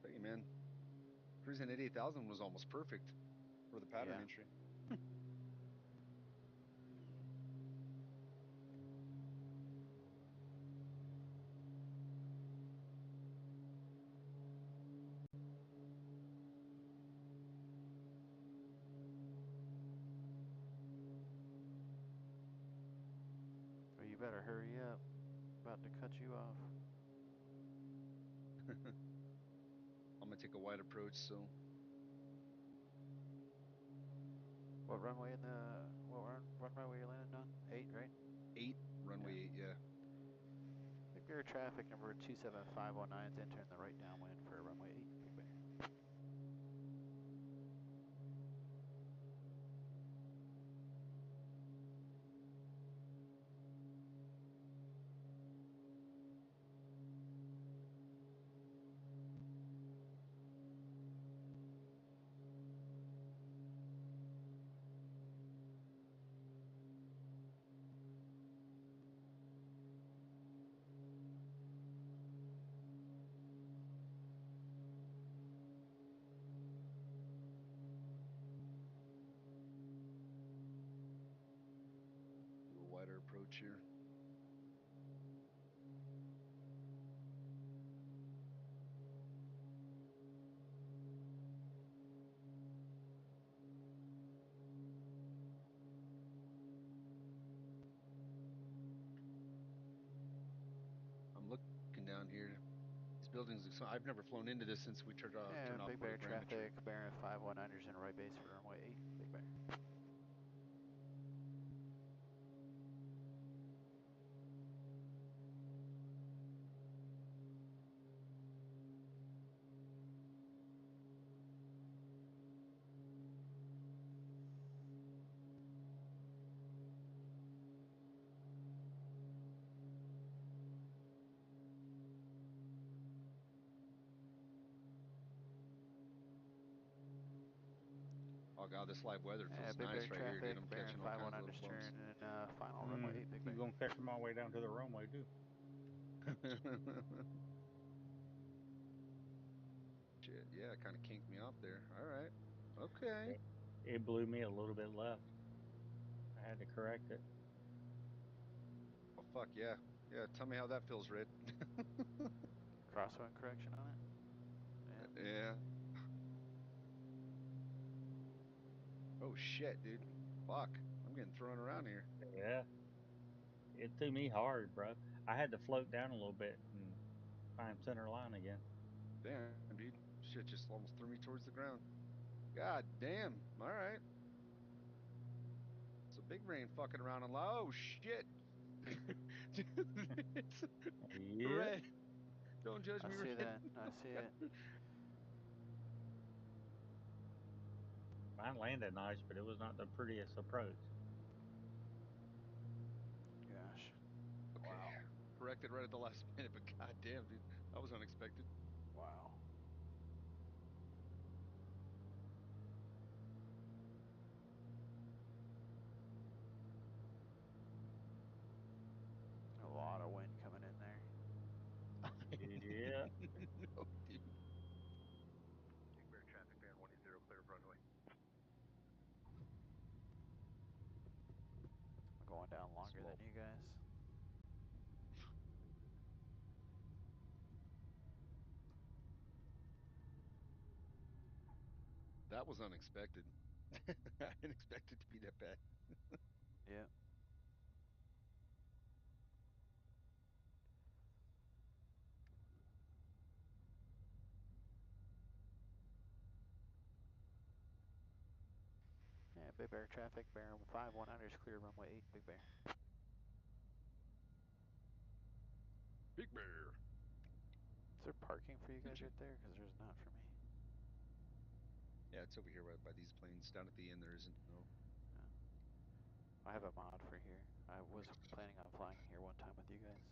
Hey man, cruising at 8,000 was almost perfect for the pattern Yeah. entry. Well, you better hurry up. About to cut you off. I'm gonna take a wide approach, so. What runway runway you're landing on? 8, right? 8, runway 8, yeah. Big Bear traffic, number 27519 is entering the right downwind for runway 8, Big Bear. Do a wider approach here. I'm looking down here. These buildings, I've never flown into this since we turned off And Big Bear parametry. traffic, Baron 519 is in right base for runway 8, Big Bear. Oh god, this live weather feels Big nice Bear right here, dude. traffic, I'm Baron catching all kinds of 519 little is bumps. turning final runway 8, Big Bear. You're gonna catch them all the way down to the runway too. Shit, yeah, it kind of kinked me off there. All right, okay. It blew me a little bit left. I had to correct it. Oh fuck yeah, yeah. Tell me how that feels, Red. Crosswind correction on it? Yeah. Yeah. Oh shit, dude. Fuck, I'm getting thrown around here. Yeah. It threw me hard, bro. I had to float down a little bit and find center line again. Damn, dude. Shit just almost threw me towards the ground. God damn. All right. So big brain fucking around and oh shit. Yeah. Red. Don't judge me, I see Red. that. I see it. Mine landed nice, but it was not the prettiest approach. Gosh. Okay. Wow. Corrected right at the last minute, but god damn, dude. That was unexpected. Wow. A lot of wind coming in there. Yeah. No, dude. Big Bear traffic, Baron 10, clear of runway. I'm going down longer than you guys. That was unexpected. I didn't expect it to be that bad. Yeah. Yeah, Big Bear traffic, Baron 519 is clear runway 8, Big Bear. Big Bear. Is there parking for you guys right there? Because there's not for me. Yeah, it's over here right by these planes. Down at the end, there isn't. No. Yeah. I have a mod for here. I was planning on flying here one time with you guys.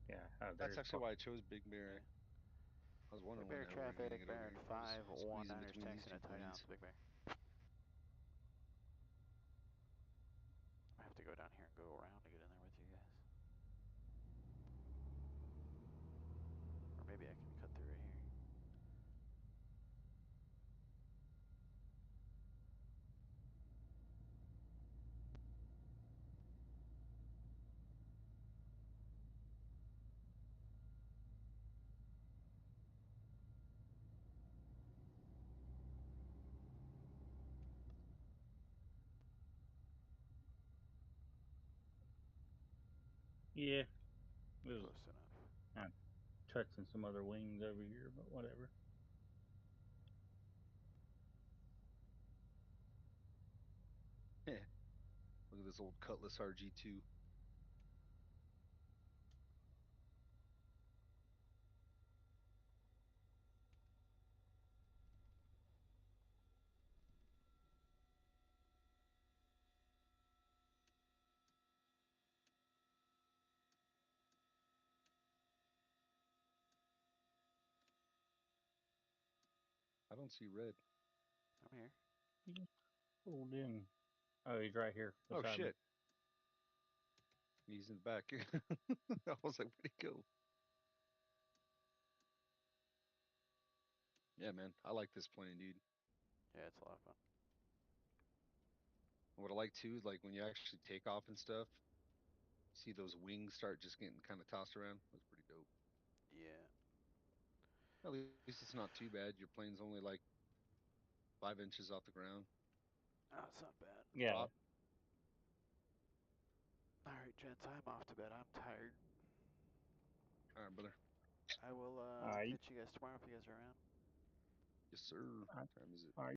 Yeah. That's actually why I chose Big Bear. Yeah. I was wondering Big when Bear the hell we were gonna traffic, get over Baron here. I was squeezing 519ers between these taxing two at tie planes. downs, Big Bear. I have to go down here and go around to get in there with you guys. Or maybe I can cut through right here. Yeah. It was Close enough. I'm touching some other wings over here, but whatever. Look at this old Cutlass RG2. I don't see red. I'm here. He pulled in. Oh, he's right here. Oh beside shit. Me. He's in the back. I was like, where'd he go? Yeah, man. I like this plane, dude. Yeah, it's a lot of fun. What I like too is like when you actually take off and stuff, see those wings start just getting kind of tossed around. That's pretty dope. Yeah. At least it's not too bad. Your plane's only like 5 inches off the ground. Oh, it's not bad. Yeah. Drop. All right, gents, I'm off to bed. I'm tired. All right, brother. I will All right. catch you guys tomorrow if you guys are around. Yes, sir. What time is it? All right.